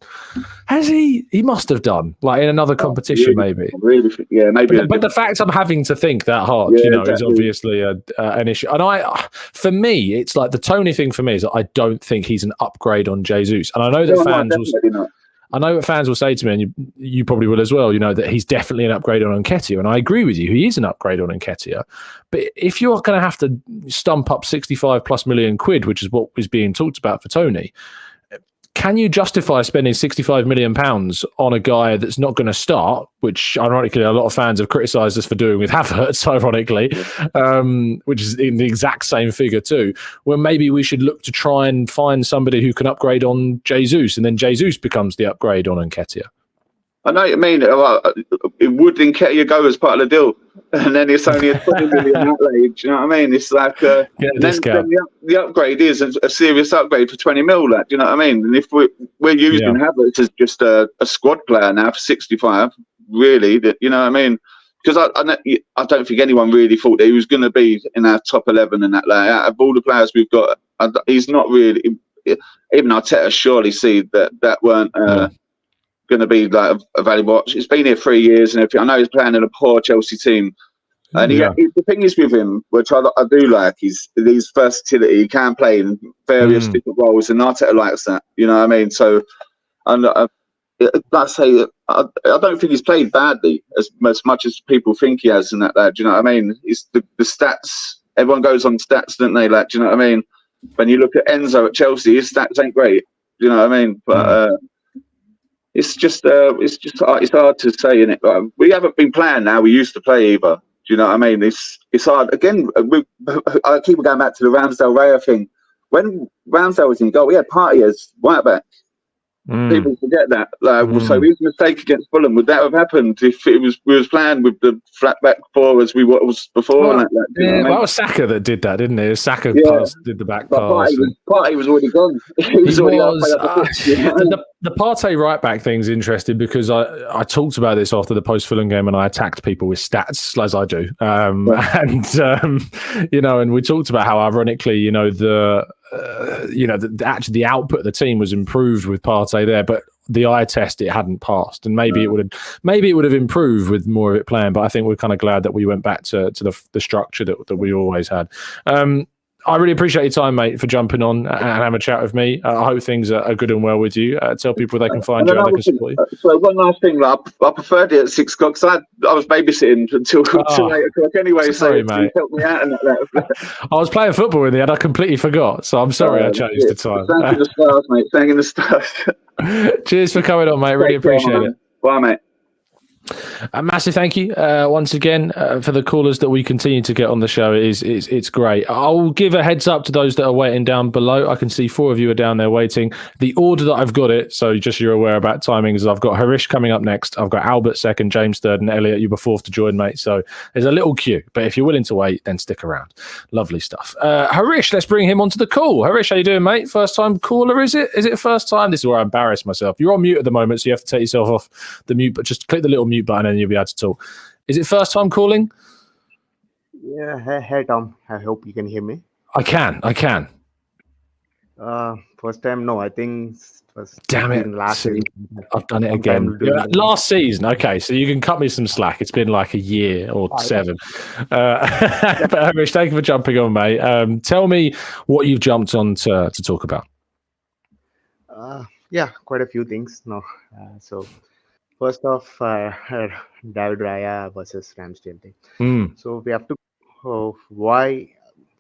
Has he? He must have done, like in another competition, maybe. Yeah, maybe. But the fact I'm having to think that hard, is obviously an issue. And for me, it's like the Tony thing for me is that I don't think he's an upgrade on Jesus. And I know that fans will say to me, and you probably will as well, that he's definitely an upgrade on Nketiah. And I agree with you. He is an upgrade on Nketiah. But if you're going to have to stump up 65+ million quid, which is what is being talked about for Tony, can you justify spending 65 million pounds on a guy that's not going to start, which ironically a lot of fans have criticised us for doing with Havertz, ironically, which is in the exact same figure too, when maybe we should look to try and find somebody who can upgrade on Jesus, and then Jesus becomes the upgrade on Nketiah? I know what you mean. It would Nketiah go as part of the deal, and then it's only a 20 million outlay. Do you know what I mean? It's like then the upgrade is a serious upgrade for 20 mil. Like, do you know what I mean? And if we're using Havertz as just a squad player now for 65, really, that, you know what I mean? Because I don't think anyone really thought that he was going to be in our top 11 and that. Like, out of all the players we've got, he's not really. Even Arteta surely see that weren't. Going to be like a valuable option. He's been here 3 years and everything. I know he's playing in a poor Chelsea team, and the thing is with him, which I do like, is his versatility. He can play in various different roles, and Arteta likes that. You know what I mean? So, and like I say, I don't think he's played badly as much as people think he has, and that. Do you know what I mean? It's the stats. Everyone goes on stats, don't they? Like, do you know what I mean? When you look at Enzo at Chelsea, his stats ain't great. Do you know what I mean? But it's hard to say, isn't it? We haven't been playing now. We used to play either. Do you know what I mean? It's hard. Again, I keep going back to the Ramsdale Raya thing. When Ramsdale was in goal, we had Partey as right back. People forget that. So his mistake against Fulham, would that have happened if we was playing with the flat back 4 as we was before? That was Saka that did that, didn't it? Saka did the back pass. Partey was already gone. The Partey right back thing's interesting because I talked about this after the post Fulham game, and I attacked people with stats as I do, and we talked about how ironically, the output of the team was improved with Partey there, but the eye test it hadn't passed, and maybe it would have improved with more of it playing. But I think we're kind of glad that we went back to the structure that we always had. I really appreciate your time, mate, for jumping on and having a chat with me. I hope things are good and well with you. Tell people they can find you and they can support you. So one last thing, I preferred it at 6 o'clock because I was babysitting until 8 o'clock anyway. Sorry, so mate. Help me out and that. I was playing football in the end. I completely forgot. So I'm sorry I changed the time. Thank you, the stars, mate. Thank you, the stars. Cheers for coming on, mate. Really appreciate it. Bye, mate. A massive thank you once again for the callers that we continue to get on the show. It's great. I'll give a heads up to those that are waiting down below. I can see 4 of you are down there waiting. The order that I've got it, so just you're aware about timings, I've got Harish coming up next. I've got Albert second, James third, and Elliot, you were 4th to join, mate. So there's a little queue, but if you're willing to wait, then stick around. Lovely stuff. Harish, let's bring him onto the call. Harish, how you doing, mate? First time caller, is it? Is it first time? This is where I embarrass myself. You're on mute at the moment, so you have to take yourself off the mute, but just click the little mute button and you'll be able to talk. Is it first time calling? Yeah. Hey, Tom. I hope you can hear me. I can. First time, no. I think it was. Damn it! Last season. I've done it again. Last season. Okay, so you can cut me some slack. It's been like a year or 7. But Hamish, thank you for jumping on, mate. Tell me what you've jumped on to talk about. Yeah, quite a few things. No, so first off, David Raya versus Ramsdale thing. Mm, So we have to why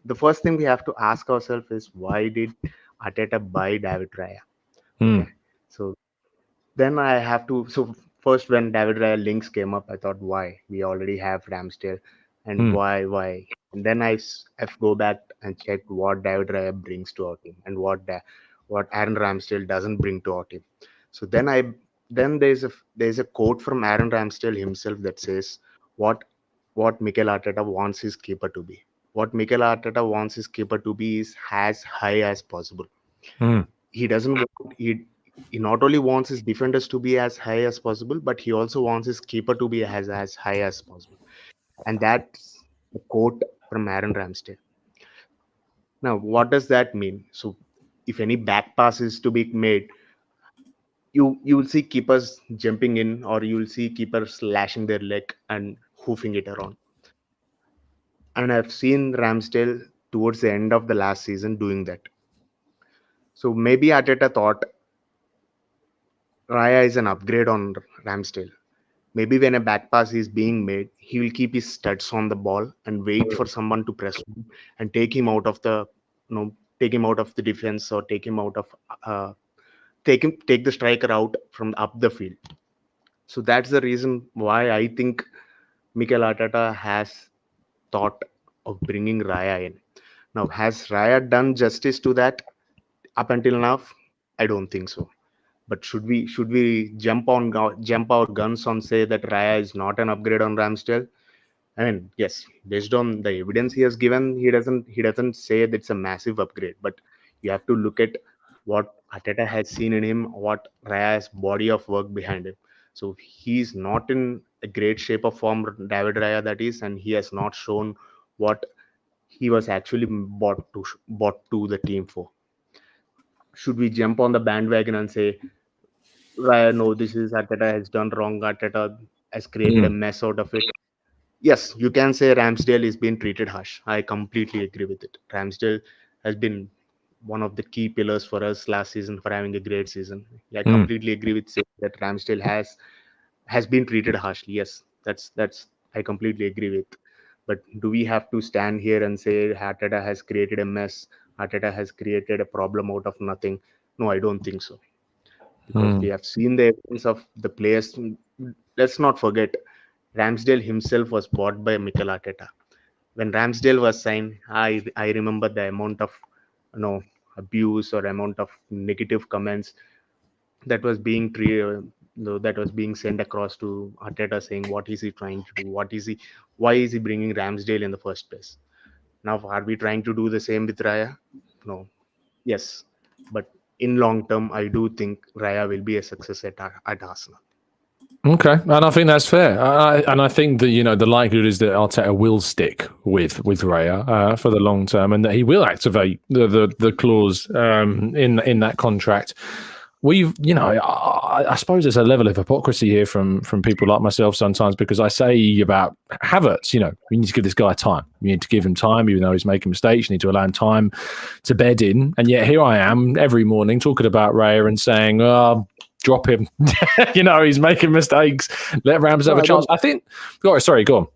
the first thing we have to ask ourselves is why did Arteta buy David Raya? Okay, mm, so then I have to. So first, when David Raya links came up, I thought, why? We already have Ramsdale, and mm, why? And then I go back and check what David Raya brings to our team and what Aaron Ramsdale doesn't bring to our team. So then there's a quote from Aaron Ramsdale himself that says what Mikel Arteta wants his keeper to be. What Mikel Arteta wants his keeper to be is as high as possible. mm, He doesn't want he not only wants his defenders to be as high as possible, but he also wants his keeper to be as high as possible. And that's a quote from Aaron Ramsdale. Now, what does that mean? So, if any back pass is to be made, you will see keepers jumping in, or you will see keepers lashing their leg and hoofing it around. And I've seen Ramsdale towards the end of the last season doing that. So maybe Arteta thought Raya is an upgrade on Ramsdale. Maybe when a back pass is being made, he will keep his studs on the ball and wait for someone to press him and take him out of the, take him out of the defense, or take him out of, take the striker out from up the field. So that's the reason why I think Mikel Arteta has thought of bringing Raya in. Now, has Raya done justice to that up until now? I don't think so. But should we jump our guns on say that Raya is not an upgrade on Ramsdale? I mean, yes, based on the evidence he has given, he doesn't say that it's a massive upgrade. But you have to look at what Arteta has seen in him, what Raya's body of work behind him. So he's not in a great shape of form, David Raya, that is, and he has not shown what he was actually bought to the team for. Should we jump on the bandwagon and say, Raya, no, this is Arteta has done wrong. Arteta has created a mm, mess out of it. Yes, you can say Ramsdale is being treated harsh. I completely agree with it. Ramsdale has been one of the key pillars for us last season for having a great season. I mm, completely agree with saying that Ramsdale has been treated harshly. Yes, that's I completely agree with. But do we have to stand here and say Arteta has created a mess? Arteta has created a problem out of nothing? No, I don't think so, because we mm. have seen the evidence of the players. Let's not forget, Ramsdale himself was bought by Mikel Arteta. When Ramsdale was signed, I remember the amount of abuse or amount of negative comments that was being that was being sent across to Arteta, saying what is he trying to do? Why is he bringing Ramsdale in the first place? Now, are we trying to do the same with Raya? No. Yes, but in long term, I do think Raya will be a success at Arsenal. Okay, and I think that's fair. And I think that the likelihood is that Arteta will stick with Raya for the long term, and that he will activate the clause in that contract. We've, I suppose there's a level of hypocrisy here from people like myself sometimes, because I say about Havertz, you need to give this guy time. You need to give him time, even though he's making mistakes. You need to allow him time to bed in. And yet here I am every morning talking about Raya and saying, oh, drop him. He's making mistakes. Let Rams have a chance. I think. Sorry, go on.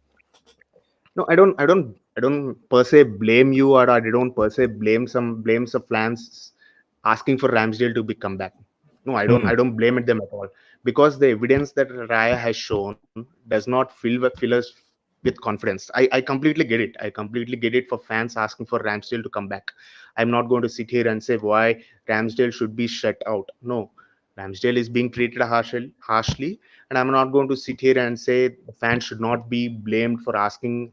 No, I don't per se blame you, or I don't per se blame some fans asking for Ramsdale to be come back. No, I don't blame it them at all, because the evidence that Raya has shown does not fill us with confidence. I completely get it. I completely get it for fans asking for Ramsdale to come back. I'm not going to sit here and say why Ramsdale should be shut out. No, Ramsdale is being treated harshly, and I'm not going to sit here and say the fans should not be blamed for asking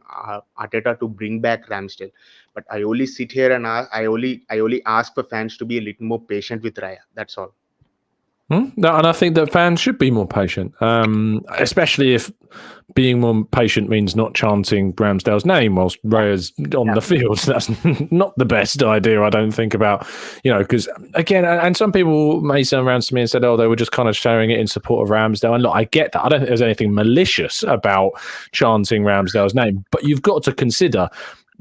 Arteta to bring back Ramsdale. But I only sit here and I only ask for fans to be a little more patient with Raya. That's all. No, and I think that fans should be more patient, especially if being more patient means not chanting Ramsdale's name whilst Raya's on the field. That's not the best idea, I don't think, about, because, again, and some people may turn around to me and said, oh, they were just kind of showing it in support of Ramsdale. And look, I get that. I don't think there's anything malicious about chanting Ramsdale's name, but you've got to consider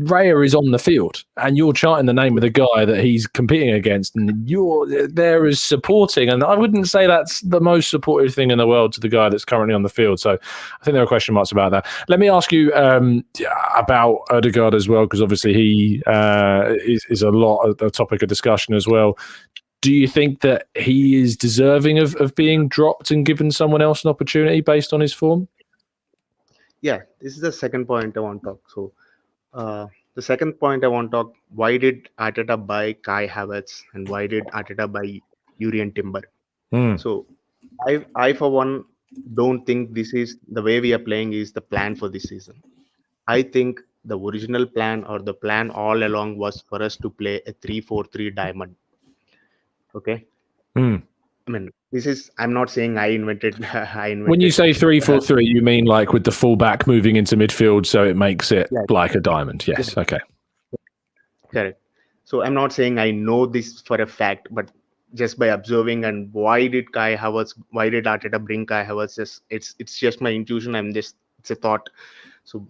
Raya is on the field and you're chanting the name of the guy that he's competing against, and you're there as supporting. And I wouldn't say that's the most supportive thing in the world to the guy that's currently on the field. So I think there are question marks about that. Let me ask you about Odegaard as well, because obviously he is a lot of the topic of discussion as well. Do you think that he is deserving of being dropped and given someone else an opportunity based on his form? Yeah, this is the second point I want to talk. So the second point I want to talk, why did Arteta buy Kai Havertz and why did Arteta buy Urian Timber? So I for one don't think this is the way we are playing is the plan for this season. I think the original plan or the plan all along was for us to play a 3-4-3 diamond. Okay. I mean, this is, I'm not saying I invented. When you say 3-4-3, you mean like with the fullback moving into midfield, so it makes it like a diamond. Yes. Yeah. Okay. Correct. So I'm not saying I know this for a fact, but just by observing and why did Arteta bring Kai Havertz? It's just my intuition. It's a thought. So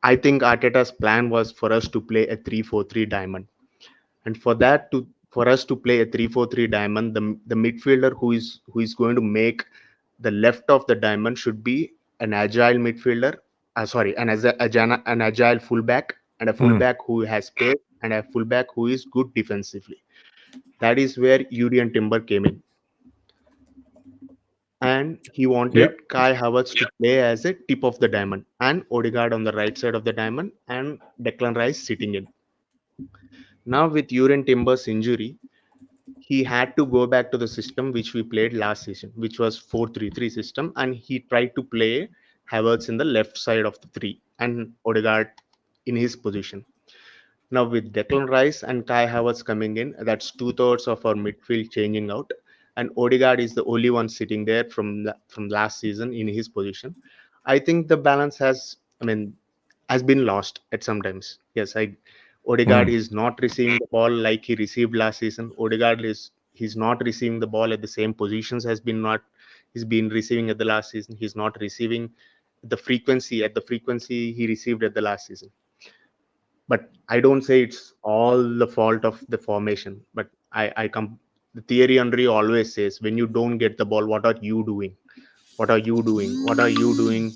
I think Arteta's plan was for us to play a 3-4-3 diamond, and for us to play a 3-4-3 diamond, the midfielder who is going to make the left of the diamond should be an agile midfielder. An agile fullback, and a fullback who has pace, and a fullback who is good defensively. That is where Urian Timber came in. And he wanted Kai Havertz to play as a tip of the diamond, and Odegaard on the right side of the diamond, and Declan Rice sitting in. Now with Urian Timber's injury, he had to go back to the system which we played last season, which was 4-3-3 system, and he tried to play Havertz in the left side of the three and Odegaard in his position. Now with Declan Rice and Kai Havertz coming in, that's 2/3 of our midfield changing out, and Odegaard is the only one sitting there from last season in his position. I think the balance has been lost at some times. Yes, Odegaard is not receiving the ball like he received last season. He's not receiving the ball at the same positions he's been receiving at the last season. He's not receiving the frequency he received at the last season. But I don't say it's all the fault of the formation. But the Thierry Henry always says, when you don't get the ball, what are you doing? What are you doing? What are you doing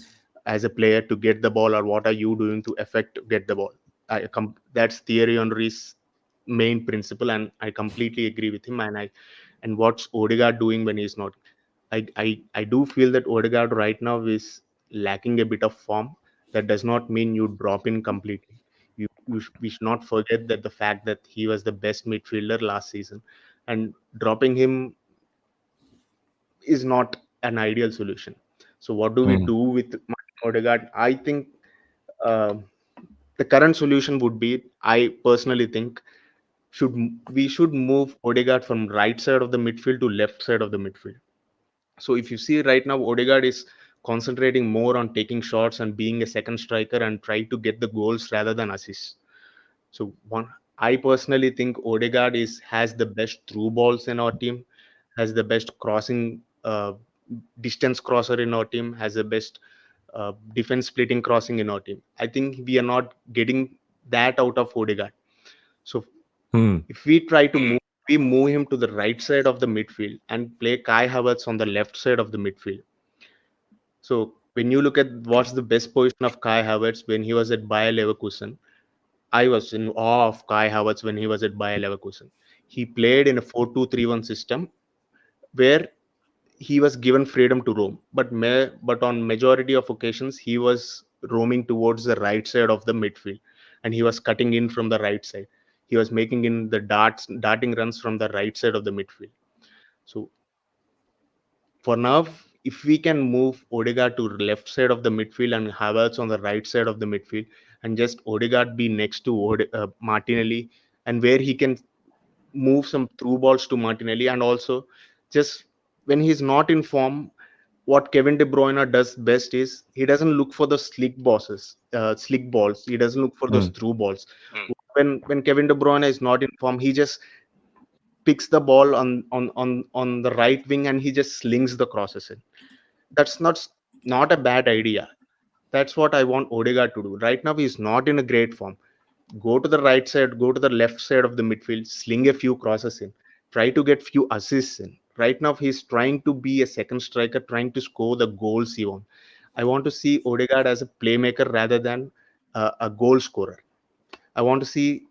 as a player to get the ball, or what are you doing to get the ball? That's Thierry Henry's main principle, and I completely agree with him. And what's Odegaard doing when he's not? I do feel that Odegaard right now is lacking a bit of form. That does not mean you drop in completely. We should not forget that the fact that he was the best midfielder last season, and dropping him is not an ideal solution. So what do we do with Odegaard? I think the current solution would be, I personally think, we should move Odegaard from right side of the midfield to left side of the midfield. So if you see right now, Odegaard is concentrating more on taking shots and being a second striker and try to get the goals rather than assists. So I personally think Odegaard has the best through balls in our team, has the best crossing distance crosser in our team, has the best defense splitting crossing in our team. I think we are not getting that out of Odegaard. So if we try to move him to the right side of the midfield and play Kai Havertz on the left side of the midfield. So when you look at what's the best position of Kai Havertz when he was at Bayer Leverkusen, I was in awe of Kai Havertz when he was at Bayer Leverkusen. He played in a 4-2-3-1 system where he was given freedom to roam, but on majority of occasions he was roaming towards the right side of the midfield, and he was cutting in from the right side. He was making in the darting runs from the right side of the midfield. So for now, if we can move Odegaard to the left side of the midfield and Havertz on the right side of the midfield, and just Odegaard be next to Martinelli, and where he can move some through balls to Martinelli, and also just when he's not in form, what Kevin De Bruyne does best is he doesn't look for the slick balls. He doesn't look for those through balls. When Kevin De Bruyne is not in form, he just picks the ball on the right wing and he just slings the crosses in. That's not a bad idea. That's what I want Odegaard to do. Right now, he's not in a great form. go to the right side, go to the left side of the midfield, sling a few crosses in, try to get few assists in. Right now, he's trying to be a second striker, trying to score the goals he wants. I want to see Odegaard as a playmaker rather than a goal scorer. I want to see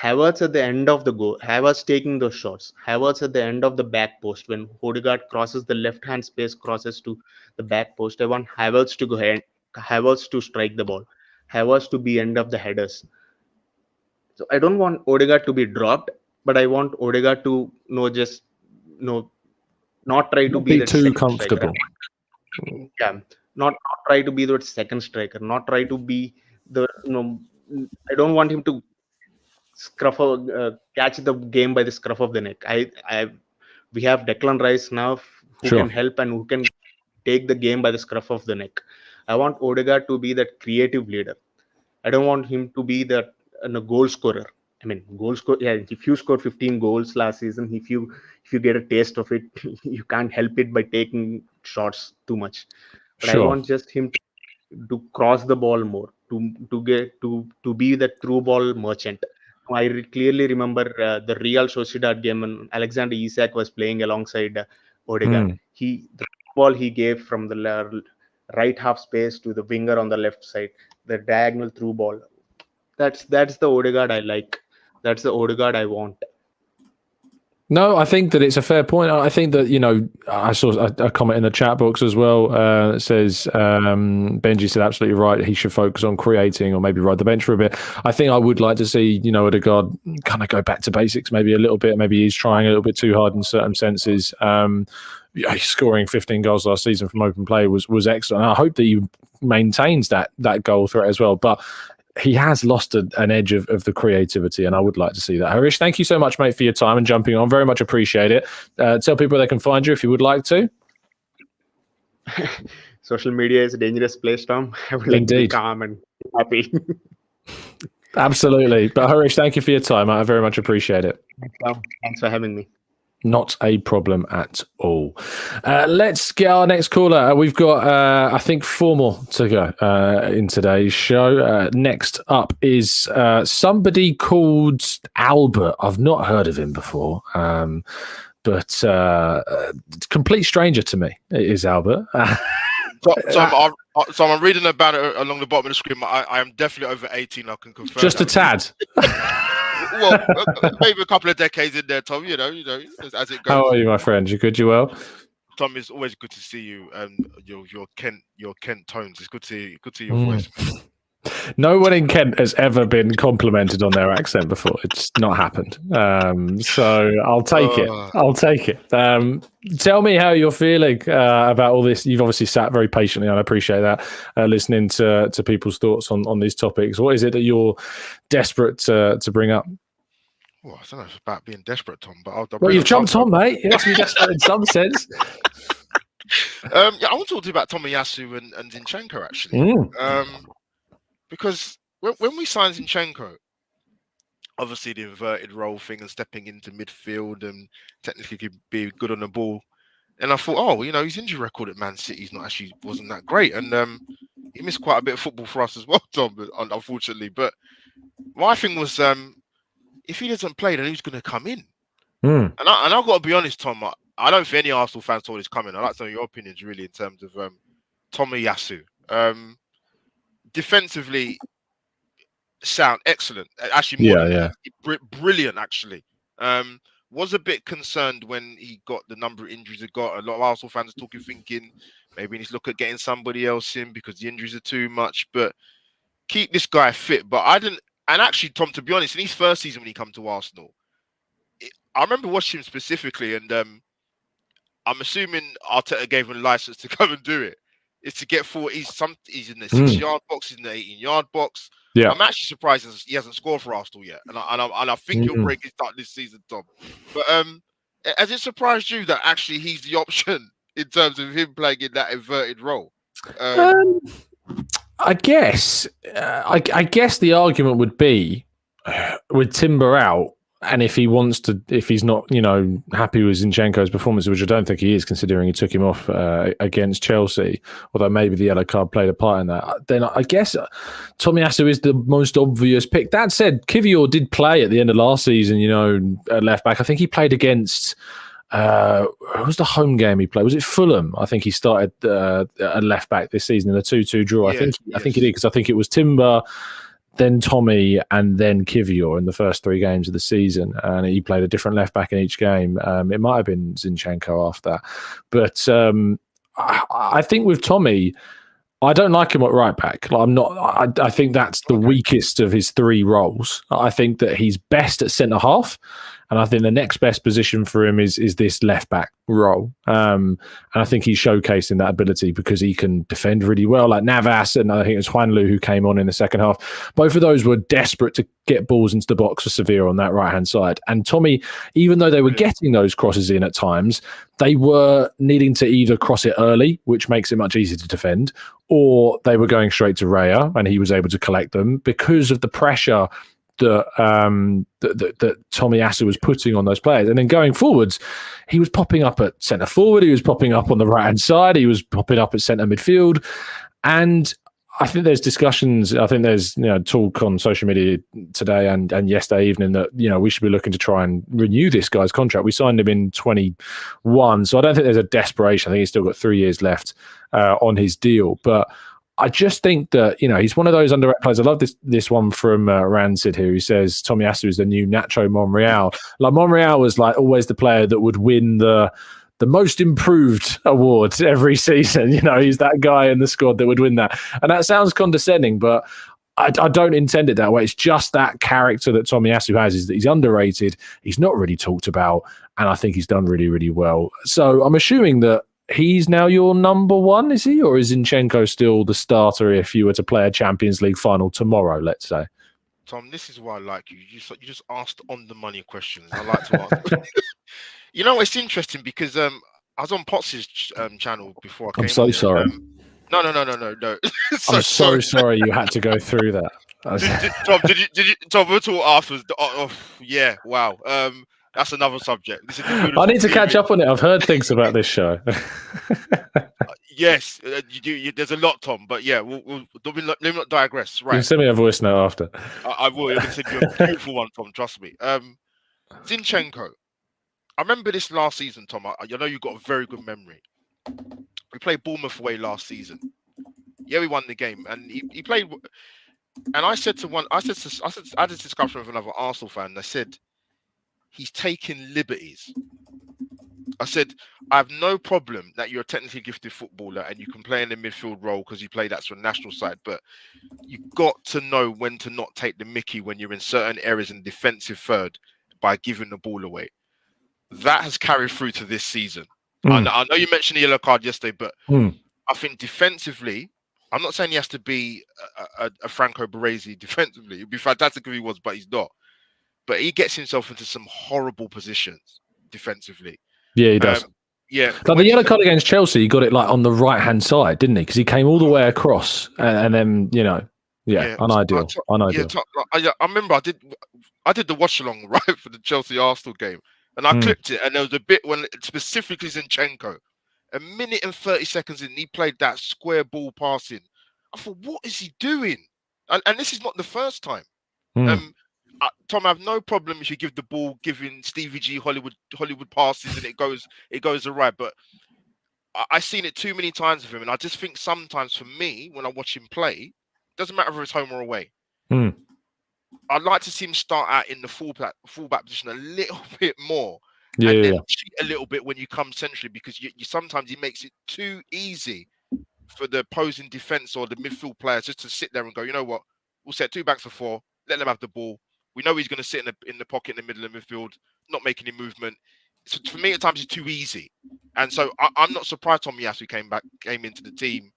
Havertz at the end of the goal, Havertz taking those shots, Havertz at the end of the back post when Odegaard crosses the left-hand space, crosses to the back post. I want Havertz to go ahead, Havertz to strike the ball, Havertz to be end of the headers. So I don't want Odegaard to be dropped, but I want Odegaard to just not try to be that too second comfortable. Striker. Yeah, not try to be the second striker, not try to be the I don't want him to catch the game by the scruff of the neck. We have Declan Rice now who Sure. can help and who can take the game by the scruff of the neck. I want Odegaard to be that creative leader. I don't want him to be that goal scorer. I mean, goal score. Yeah, if you scored 15 goals last season, if you get a taste of it, you can't help it by taking shots too much. But Sure. I want just him to cross the ball more, to be the through ball merchant. I clearly remember the Real Sociedad game when Alexander Isak was playing alongside Odegaard. The ball he gave from the right half space to the winger on the left side, the diagonal through ball. That's the Odegaard I like. That's the Odegaard I want. No, I think that it's a fair point. I think that, I saw a comment in the chat box as well. That says, Benji said absolutely right. He should focus on creating or maybe ride the bench for a bit. I think I would like to see, Odegaard kind of go back to basics maybe a little bit. Maybe he's trying a little bit too hard in certain senses. Scoring 15 goals last season from open play was excellent. I hope that he maintains that goal threat as well. But he has lost an edge of the creativity, and I would like to see that. Harish, thank you so much, mate, for your time and jumping on. Very much appreciate it. Tell people they can find you if you would like to. Social media is a dangerous place, Tom. I would like to be calm and happy. Absolutely. But Harish, thank you for your time. I very much appreciate it. Thanks for having me. Not a problem at all. Let's get our next caller. We've got, I think, 4 more to go in today's show. Next up is somebody called Albert. I've not heard of him before, but complete stranger to me is Albert. So I'm reading about it along the bottom of the screen. I am definitely over 18. I can confirm. Just a tad. Well, maybe a couple of decades in there, Tom. You know, as it goes. How are you, my friend? You good? You well? Tom, it's always good to see you and your Kent tones. It's good to hear your voice. No one in Kent has ever been complimented on their accent before. It's not happened. So I'll take it. I'll take it. Tell me how you're feeling about all this. You've obviously sat very patiently, and I appreciate that, listening to people's thoughts on these topics. What is it that you're desperate to bring up? Well, I don't know if it's about being desperate, Tom, but well, you've jumped on, mate. You have to be desperate in some sense. I want to talk to you about Tomiyasu and Zinchenko, actually. Because when we signed Zinchenko, obviously the inverted role thing and stepping into midfield and technically could be good on the ball, and I thought, his injury record at Man City wasn't that great, and he missed quite a bit of football for us as well, Tom, unfortunately. But my thing was, if he doesn't play, then who's going to come in? And I've got to be honest, Tom. I don't think any Arsenal fans saw this coming. I'd like to know your opinions, really, in terms of Tomiyasu. Defensively, sound excellent. Actually, brilliant. Actually, was a bit concerned when he got the number of injuries he got. A lot of Arsenal fans are thinking maybe he needs to look at getting somebody else in because the injuries are too much. But keep this guy fit. But I didn't. And actually, Tom, to be honest, in his first season when he came to Arsenal, I remember watching him specifically, and I'm assuming Arteta gave him a license to come and do it. It's to get forward. He's in the 6-yard box, he's in the 18-yard box. Yeah. I'm actually surprised he hasn't scored for Arsenal yet, and I think he'll break his start this season, Tom. But has it surprised you that actually he's the option in terms of him playing in that inverted role? I guess the argument would be with Timber out, And if he wants to, if he's not, happy with Zinchenko's performance, which I don't think he is, considering he took him off against Chelsea, although maybe the yellow card played a part in that, then I guess Tomiyasu is the most obvious pick. That said, Kivior did play at the end of last season, at left back. I think he played against, what was the home game he played? Was it Fulham? I think he started at left back this season in a 2-2 draw. Yes, I think he did, because I think it was Timber, then Tommy, and then Kivior in the first 3 games of the season. And he played a different left back in each game. It might have been Zinchenko after that. But I think with Tommy, I don't like him at right back. Like, I'm not. I think that's the weakest of his 3 roles. I think that he's best at centre half, and I think the next best position for him is this left back role. And I think he's showcasing that ability because he can defend really well. Like Navas, and I think it was Juanlu who came on in the second half. Both of those were desperate to get balls into the box for Sevilla on that right hand side. And Tommy, even though they were getting those crosses in at times, they were needing to either cross it early, which makes it much easier to defend, or they were going straight to Raya, and he was able to collect them because of the pressure that Tomiyasu was putting on those players. And then going forwards, he was popping up at centre forward, he was popping up on the right hand side, he was popping up at centre midfield. And I think there's discussions, I think there's talk on social media today and yesterday evening that we should be looking to try and renew this guy's contract. We signed him in 21, so I don't think there's a desperation. I think he's still got 3 years left on his deal. But I just think that he's one of those underrated players. I love this one from Rancid here, who says Tomiyasu is the new Nacho Monreal. Like, Monreal was like always the player that would win the most improved award every season. He's that guy in the squad that would win that. And that sounds condescending, but I don't intend it that way. It's just that character that Tomiyasu has, is that he's underrated. He's not really talked about. And I think he's done really, really well. So I'm assuming that he's now your number 1, is he? Or is Zinchenko still the starter if you were to play a Champions League final tomorrow, let's say? Tom, this is why I like you. You just asked on the money questions. I like to ask. It's interesting because I was on Potts' channel before I came. I'm so sorry. No. I'm so sorry you had to go through that. Tom, did you? Tom, we'll talk afterwards. Yeah, wow. That's another subject. I need to catch up on it. I've heard things about this show. Yes, you, there's a lot, Tom. But yeah, let me not digress. Right. You can send me a voice note after. I will. I'm going to send you a beautiful one, Tom. Trust me. Zinchenko. I remember this last season, Tom. I know you've got a very good memory. We played Bournemouth away last season. Yeah, we won the game, and he played. And I had this discussion with another Arsenal fan. And I said, he's taking liberties. I said, I have no problem that you're a technically gifted footballer and you can play in the midfield role because you play that sort of national side, but you've got to know when to not take the mickey when you're in certain areas in defensive third by giving the ball away. That has carried through to this season. I know you mentioned the yellow card yesterday, but I think defensively, I'm not saying he has to be a Franco Baresi defensively. It'd be fantastic if he was, but he's not. But he gets himself into some horrible positions defensively. Yeah, he does. Yeah. Like the yellow card against Chelsea, he got it like on the right-hand side, didn't he? Because he came all the way across and then, unideal. I remember I did the watch-along, right, for the Chelsea-Arsenal game. And I clipped it, and there was a bit when specifically Zinchenko, 1 minute and 30 seconds in, he played that square ball passing. I thought, what is he doing? And this is not the first time. Tom, I have no problem if you give the ball, giving Stevie G Hollywood passes, and it goes awry. But I've seen it too many times with him, and I just think sometimes for me, when I watch him play, doesn't matter if it's home or away. I'd like to see him start out in the fullback position a little bit more, and then cheat a little bit when you come centrally, because you sometimes he makes it too easy for the opposing defense or the midfield players just to sit there and go, you know what, we'll set 2 backs for 4, let them have the ball. We know he's going to sit in the pocket in the middle of the midfield, not making any movement. So for me, at times it's too easy, and so I'm not surprised Tomiyasu came into the team.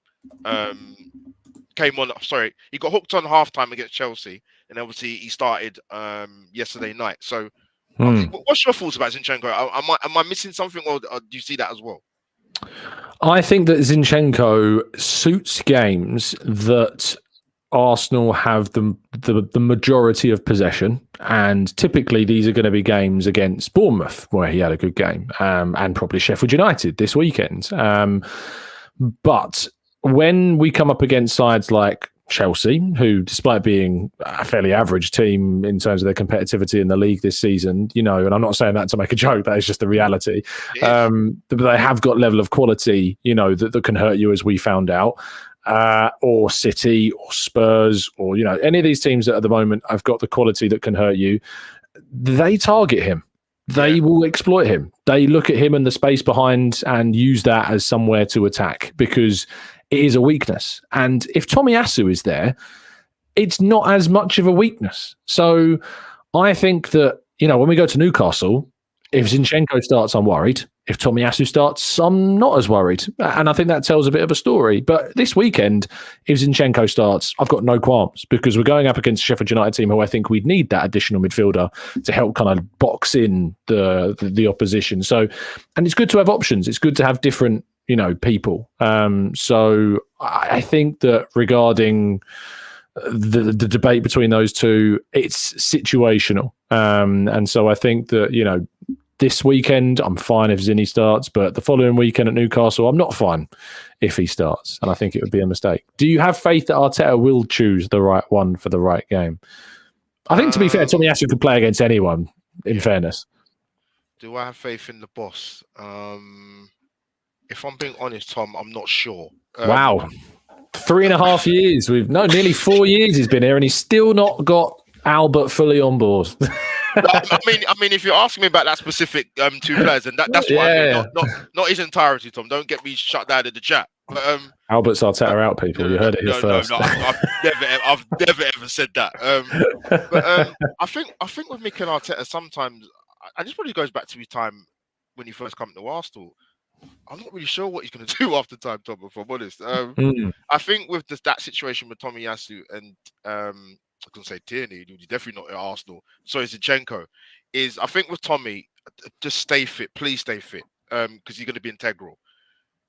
He got hooked on halftime against Chelsea, and obviously he started yesterday night. So, what's your thoughts about Zinchenko? Am I missing something, or do you see that as well? I think that Zinchenko suits games that Arsenal have the majority of possession, and typically these are going to be games against Bournemouth, where he had a good game, and probably Sheffield United this weekend. But when we come up against sides like Chelsea, who, despite being a fairly average team in terms of their competitivity in the league this season, and I'm not saying that to make a joke, that is just the reality. But they have got level of quality, that can hurt you, as we found out. Or City or Spurs or, any of these teams that at the moment have got the quality that can hurt you, they target him. They will exploit him. They look at him and the space behind and use that as somewhere to attack, because it is a weakness. And if Tomiyasu is there, it's not as much of a weakness. So I think that, when we go to Newcastle, if Zinchenko starts, I'm worried. If Tomiyasu starts, I'm not as worried. And I think that tells a bit of a story. But this weekend, if Zinchenko starts, I've got no qualms, because we're going up against a Sheffield United team who I think we'd need that additional midfielder to help kind of box in the opposition. So, and it's good to have options. It's good to have different, people. So I think that regarding the debate between those two, it's situational. And so I think that, this weekend, I'm fine if Zinni starts, but the following weekend at Newcastle, I'm not fine if he starts. And I think it would be a mistake. Do you have faith that Arteta will choose the right one for the right game? I think, to be fair, Tomiyasu could play against anyone, in fairness. Do I have faith in the boss? If I'm being honest, Tom, I'm not sure. Wow. 3.5 years. Nearly 4 years he's been here, and he's still not got Albert fully on board. I mean, if you're asking me about that specific two players, and that's what I mean, not his entirety, Tom. Don't get me shut down in the chat. But, Albert's Arteta out, people. You heard it here first. No, I've never ever said that. But I think with Mikel Arteta, sometimes, and this probably goes back to his time when he first came to Arsenal. I'm not really sure what he's going to do after time, Tom, if I'm honest. I think with that situation with Tomiyasu and I can say Tierney, who's definitely not at Arsenal. So is Zinchenko. I think with Tommy, just stay fit. Please stay fit, because you're going to be integral.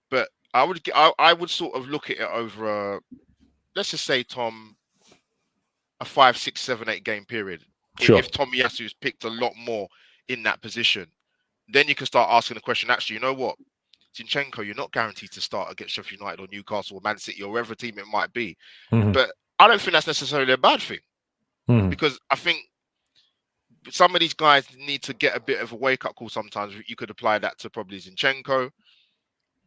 But I would sort of look at it over let's just say, Tom, a 5, 6, 7, 8 game period. Sure. If Tomiyasu is picked a lot more in that position, then you can start asking the question. Actually, you know what, Zinchenko, you're not guaranteed to start against Sheffield United or Newcastle or Man City or whatever team it might be. But I don't think that's necessarily a bad thing, because I think some of these guys need to get a bit of a wake-up call sometimes. You could apply that to probably Zinchenko,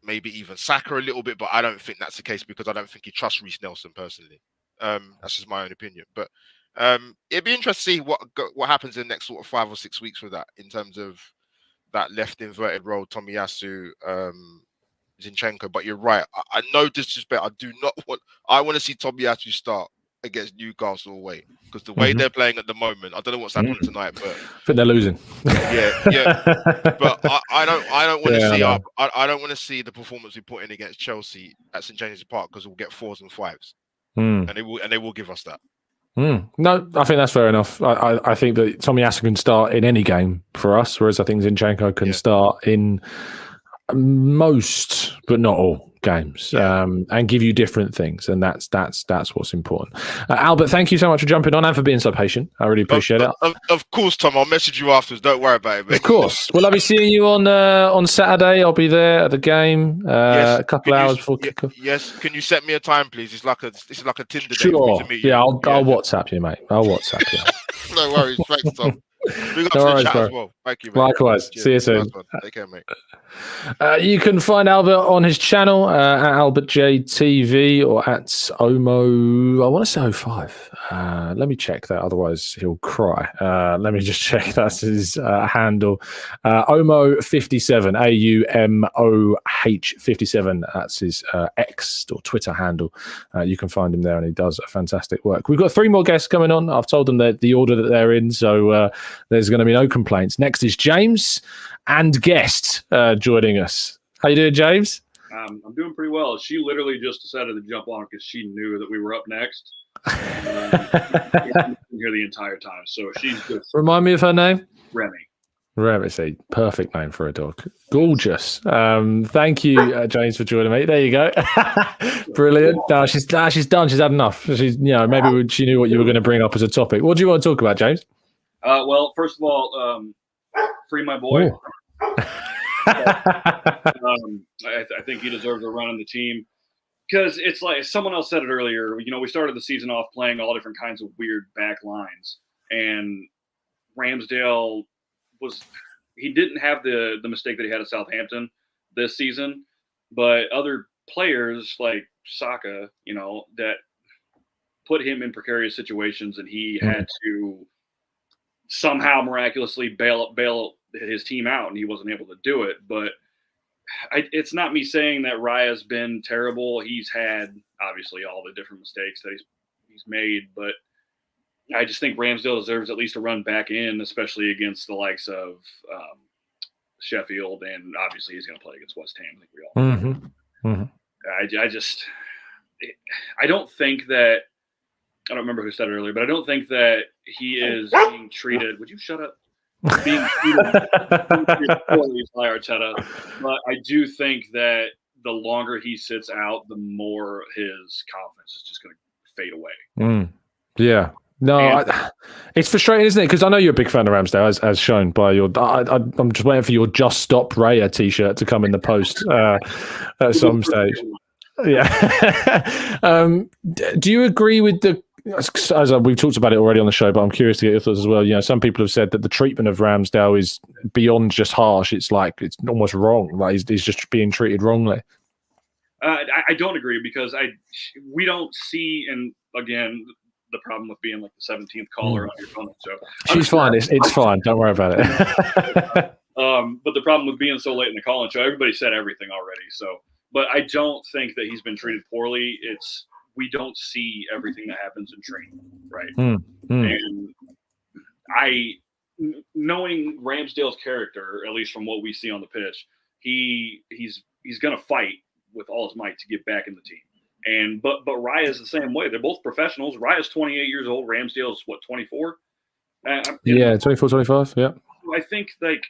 maybe even Saka a little bit, but I don't think that's the case, because I don't think he trusts Reece Nelson personally. That's just my own opinion. But it'd be interesting to see what happens in the next sort of 5 or 6 weeks with that, in terms of that left inverted role, Tomiyasu, Zinchenko. But you're right. I no disrespect. I want to see Tomiyasu start against Newcastle away, because the way they're playing at the moment, I don't know what's happening tonight, but I think they're losing. Yeah. But I don't want to see I don't want to see the performance we put in against Chelsea at St James's Park, because we'll get 4s and 5s, and they will give us that. No, I think that's fair enough. I think that Tomiyasu can start in any game for us, whereas I think Zinchenko can start in most, but not all, games, and give you different things, and that's what's important. Albert, thank you so much for jumping on and for being so patient. I really appreciate it. Of course, Tom. I'll message you afterwards. Don't worry about it. Mate. Of course. Well, I'll be seeing you on Saturday. I'll be there at the game. A couple hours before kickoff. Yes. Can you set me a time, please? It's like a Tinder date. Sure. To meet you. Yeah, I'll WhatsApp you, mate. I'll WhatsApp you. No worries. Thanks, Tom. Big up to the chat as well. Thank you, mate. Likewise. Cheers. See you soon. Take care, mate. You can find Albert on his channel at AlbertJTV or at Omo. I want to say 05. Let me check that, otherwise he'll cry. Let me just check. That's his handle. Omo57. AUMOH57. That's his X or Twitter handle. You can find him there, and he does fantastic work. We've got 3 more guests coming on. I've told them the order that they're in, so there's going to be no complaints. Next is James and guest joining us. How you doing, James? I'm doing pretty well. She literally just decided to jump on because she knew that we were up next. Here the entire time, so she's just. Remind me of her name. Remy. Rarity, perfect name for a dog. Gorgeous. Thank you, James, for joining me. There you go. Brilliant. No, she's done. She's had enough. She's, maybe she knew what you were going to bring up as a topic. What do you want to talk about, James? Well, first of all, free my boy. I think he deserves a run on the team because it's like someone else said it earlier. We started the season off playing all different kinds of weird back lines, and Ramsdale he didn't have the mistake that he had at Southampton this season, but other players like Saka, that put him in precarious situations, and he had to somehow miraculously bail his team out, and he wasn't able to do it. But it's not me saying that Raya's been terrible. He's had obviously all the different mistakes that he's made, but I just think Ramsdale deserves at least a run back in, especially against the likes of Sheffield, and obviously he's going to play against West Ham. I think we all know. I don't think that – I don't remember who said it earlier, but I don't think that he is being treated – would you shut up? Being treated poorly by Arteta, but I do think that the longer he sits out, the more his confidence is just going to fade away. Yeah. No, it's frustrating, isn't it? Because I know you're a big fan of Ramsdale, as shown by your. I'm just waiting for your "Just Stop Raya" T-shirt to come in the post at some stage. Yeah. Do you agree with the? As we've talked about it already on the show, but I'm curious to get your thoughts as well. Some people have said that the treatment of Ramsdale is beyond just harsh. It's like it's almost wrong. Like he's just being treated wrongly. I don't agree because we don't see, and again, the problem with being like the 17th caller on your phone show. She's fine. It's fine. Don't worry about it. But the problem with being so late in the call-in show, everybody said everything already. So, but I don't think that he's been treated poorly. We don't see everything that happens in training, right? And knowing Ramsdale's character, at least from what we see on the pitch, he's going to fight with all his might to get back in the team. And but Raya's the same way. They're both professionals. Raya's 28 years old. Ramsdale's 24? 24, 25. Yeah. I think like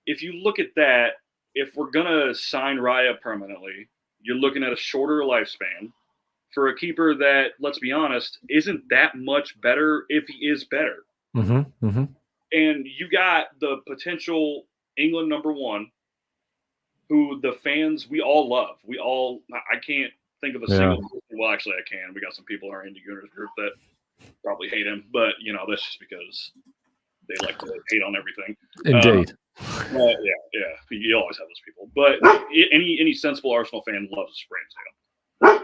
if you look at that, if we're gonna sign Raya permanently, you're looking at a shorter lifespan for a keeper that, let's be honest, isn't that much better if he is better. And you got the potential England #1, who the fans we all love. I can't think of a single. Well, actually, I can. We got some people in our Indie Gooners group that probably hate him, but that's just because they like to hate on everything. Indeed. Yeah. You always have those people, but any sensible Arsenal fan loves Ramsdale.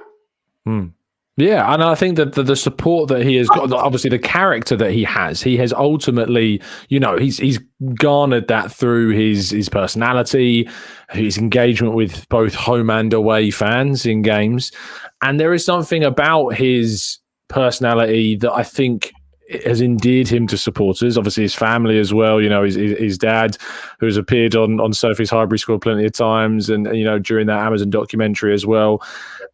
Yeah, and I think that the support that he has got, obviously the character that he has ultimately, he's garnered that through his personality, his engagement with both home and away fans in games. And there is something about his personality that I think has endeared him to supporters, obviously his family as well, his dad, who has appeared on Sophie's Highbury Squad plenty of times, and during that Amazon documentary as well.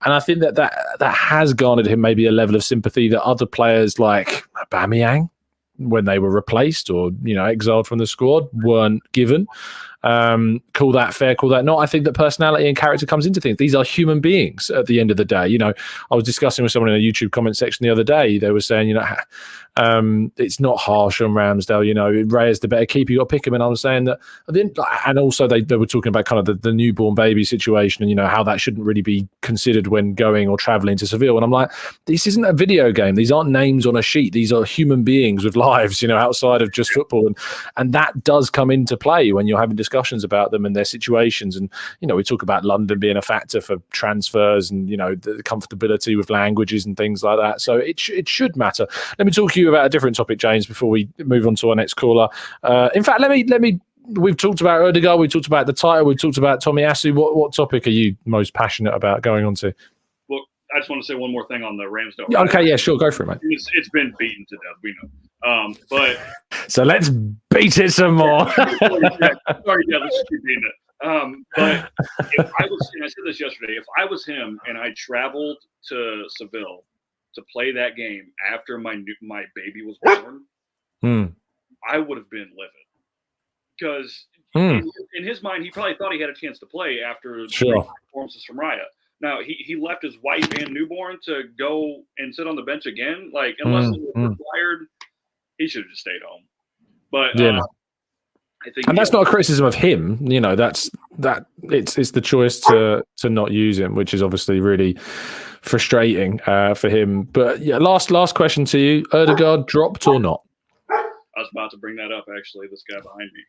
And I think that has garnered him maybe a level of sympathy that other players like Aubameyang, when they were replaced or exiled from the squad, weren't given. Call that fair, call that not. I think that personality and character comes into things. These are human beings at the end of the day. I was discussing with someone in a YouTube comment section the other day. They were saying, it's not harsh on Ramsdale. Raya's the better keeper. You got to pick him. And I was saying that, and also they were talking about kind of the newborn baby situation and how that shouldn't really be considered when going or traveling to Seville. And I'm like, this isn't a video game. These aren't names on a sheet. These are human beings with lives, outside of just football. And that does come into play when you're having discussions about them and their situations. And we talk about London being a factor for transfers and the comfortability with languages and things like that. So it should matter. Let me talk to you about a different topic, James, before we move on to our next caller. In fact, let me. We've talked about Odegaard. We talked about the title. We talked about Tomiyasu. What topic are you most passionate about going on to? Well, I just want to say one more thing on the Ramsdale. Okay, yeah, sure, go for it, mate. It's been beaten to death. We know. But so let's beat it some more. Sorry, let's just keep beating it. But if I was, and I said this yesterday, if I was him and I traveled to Seville to play that game after my baby was born, I would have been livid. because in his mind, he probably thought he had a chance to play after the performances from Raya. Now, he left his wife and newborn to go and sit on the bench again. Like, unless it was required, he should have just stayed home. But I think, and that's not a criticism of him. You know, it's the choice to not use him, which is obviously really frustrating for him. But yeah, last question to you: Odegaard dropped or not? I was about to bring that up. Actually, this guy behind me.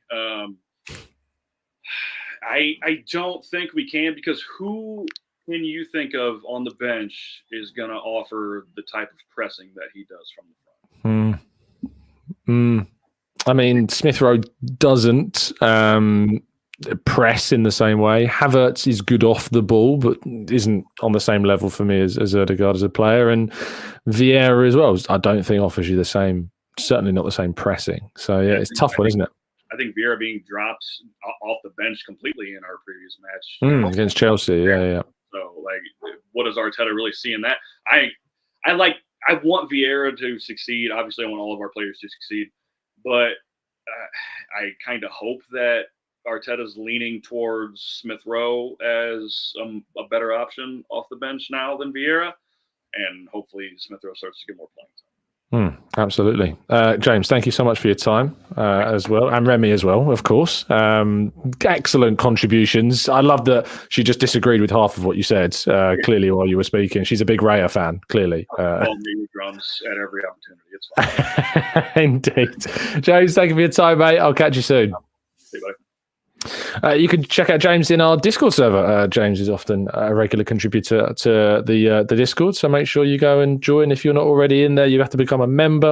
I don't think we can, because who can you think of on the bench is going to offer the type of pressing that he does from the front? I mean, Smith Rowe doesn't press in the same way. Havertz is good off the ball, but isn't on the same level for me as Odegaard as a player. And Vieira as well, I don't think offers you the same, certainly not the same pressing. So, yeah, it's a tough one, isn't it? I think Vieira being dropped off the bench completely in our previous match. Against Chelsea, yeah. So, like, what does Arteta really see in that? I want Vieira to succeed. Obviously, I want all of our players to succeed. But I kind of hope that Arteta's leaning towards Smith Rowe as a better option off the bench now than Vieira. And hopefully Smith Rowe starts to get more playing time. Absolutely. James, thank you so much for your time as well. And Remy as well, of course. Excellent contributions. I love that she just disagreed with half of what you said, clearly, while you were speaking. She's a big Raya fan, clearly. Call me drums at every opportunity. It's fine. Indeed. James, thank you for your time, mate. I'll catch you soon. See you, buddy. You can check out James in our Discord server. James is often a regular contributor to the Discord, so make sure you go and join. If you're not already in there, you have to become a member.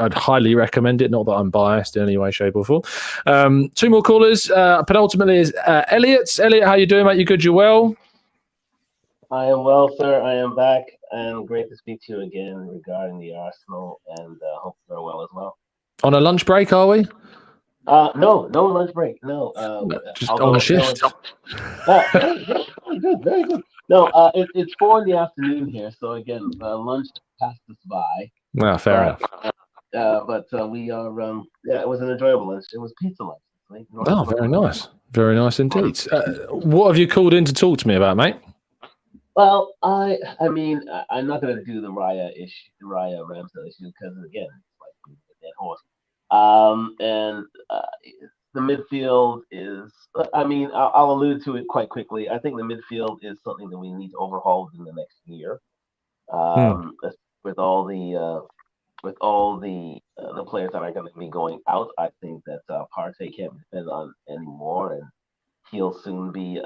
I'd highly recommend it. Not that I'm biased in any way, shape, or form. Two more callers. Penultimately is Elliot. Elliot, how you doing, mate? You good? You well? I am well, sir. I am back, and great to speak to you again regarding the Arsenal, and hope you're well as well. On a lunch break, are we? No lunch break. No, just on a shift. Very good. No, it's 4 in the afternoon here, so again, lunch passed us by. Fair enough. But we are. It was an enjoyable lunch. It was pizza lunch. Right? Very nice. Very nice indeed. What have you called in to talk to me about, mate? Well, I mean, I'm not going to do the Raya Ramsdale issue because again, it's like a dead horse. And the midfield is, I mean, I'll allude to it quite quickly. I think the midfield is something that we need to overhaul in the next year. With all the players that are going to be going out, I think that Partey can't be depended on anymore, and he'll soon be,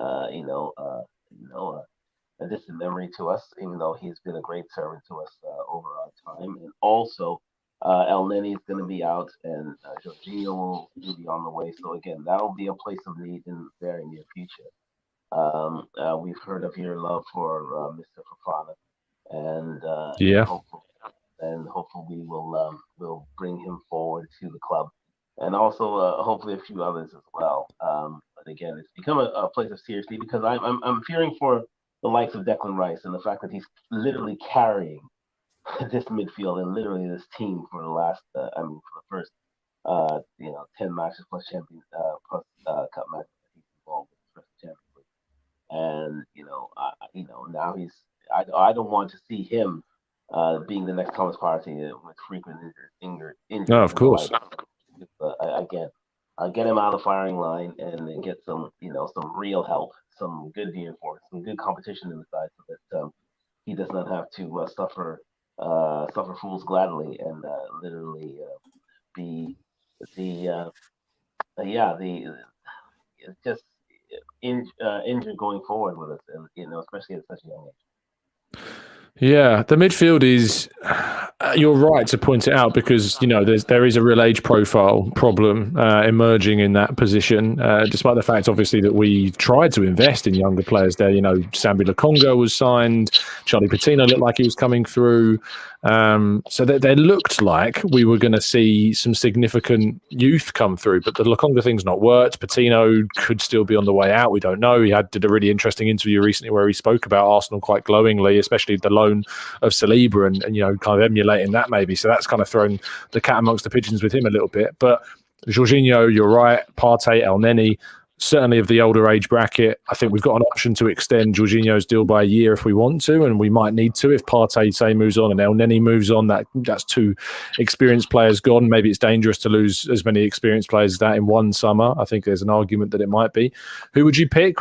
a distant memory to us, even though he's been a great servant to us over our time. And also, El Neni is going to be out, and Jorginho will be on the way. So again, that'll be a place of need in the very near future. We've heard of your love for Mr. Fofana, and hopefully we will bring him forward to the club, and also hopefully a few others as well. But again, it's become a place of seriously, because I'm fearing for the likes of Declan Rice and the fact that he's literally carrying this midfield and literally this team for the last, for the first, 10 matches plus champion, plus cup matches that he's involved with the Champions League. And now I don't want to see him being the next Thomas Partey with frequent injuries. No, of course. Again, get him out of the firing line and then get some real help, some good reinforcement, some good competition in the side, so that he does not have to suffer fools gladly and literally be injured going forward with us, and especially at such a young age. Yeah, the midfield is. You're right to point it out, because there is a real age profile problem emerging in that position, despite the fact, obviously, that we tried to invest in younger players there. Sambi Lokonga was signed, Charlie Patino looked like he was coming through, so there looked like we were going to see some significant youth come through. But the Lokonga thing's not worked. Patino could still be on the way out. We don't know. He did a really interesting interview recently where he spoke about Arsenal quite glowingly, especially the loan of Saliba and kind of emulating that maybe. So that's kind of thrown the cat amongst the pigeons with him a little bit. But Jorginho, you're right. Partey, El Neni, certainly of the older age bracket. I think we've got an option to extend Jorginho's deal by a year if we want to, and we might need to if Partey, say, moves on and El Neni moves on. That's two experienced players gone. Maybe it's dangerous to lose as many experienced players as that in one summer. I think there's an argument that it might be. Who would you pick?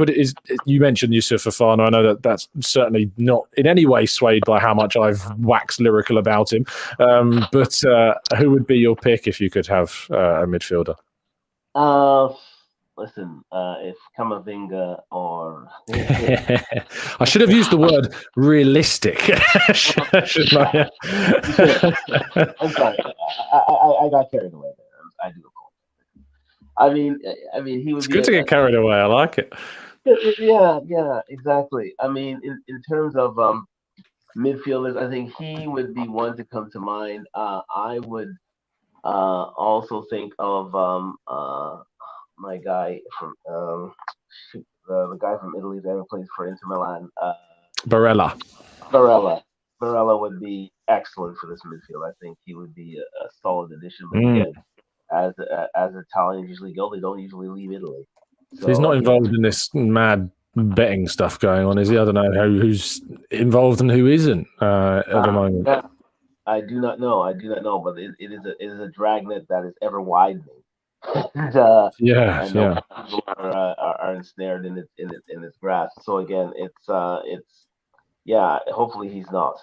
You mentioned Yusuf Fofana. I know that's certainly not in any way swayed by how much I've waxed lyrical about him. But who would be your pick if you could have a midfielder? Listen, if Kamavinga or I should have used the word realistic. Shouldn't I? I'm sorry, I got carried away there. I do apologize. I mean, he would. It's good to get carried away. I like it. Yeah, exactly. I mean, in terms of midfielders, I think he would be one to come to mind. I would also think of my guy from the guy from Italy that plays for Inter Milan. Barella would be excellent for this midfield. I think he would be a solid addition. But again, as Italians usually go, they don't usually leave Italy. So, he's not involved in this mad betting stuff going on, is he? I don't know who's involved and who isn't at the moment. Yeah, I do not know, but it is a dragnet that is ever widening. And people are ensnared in its grasp. So again, it's hopefully he's not,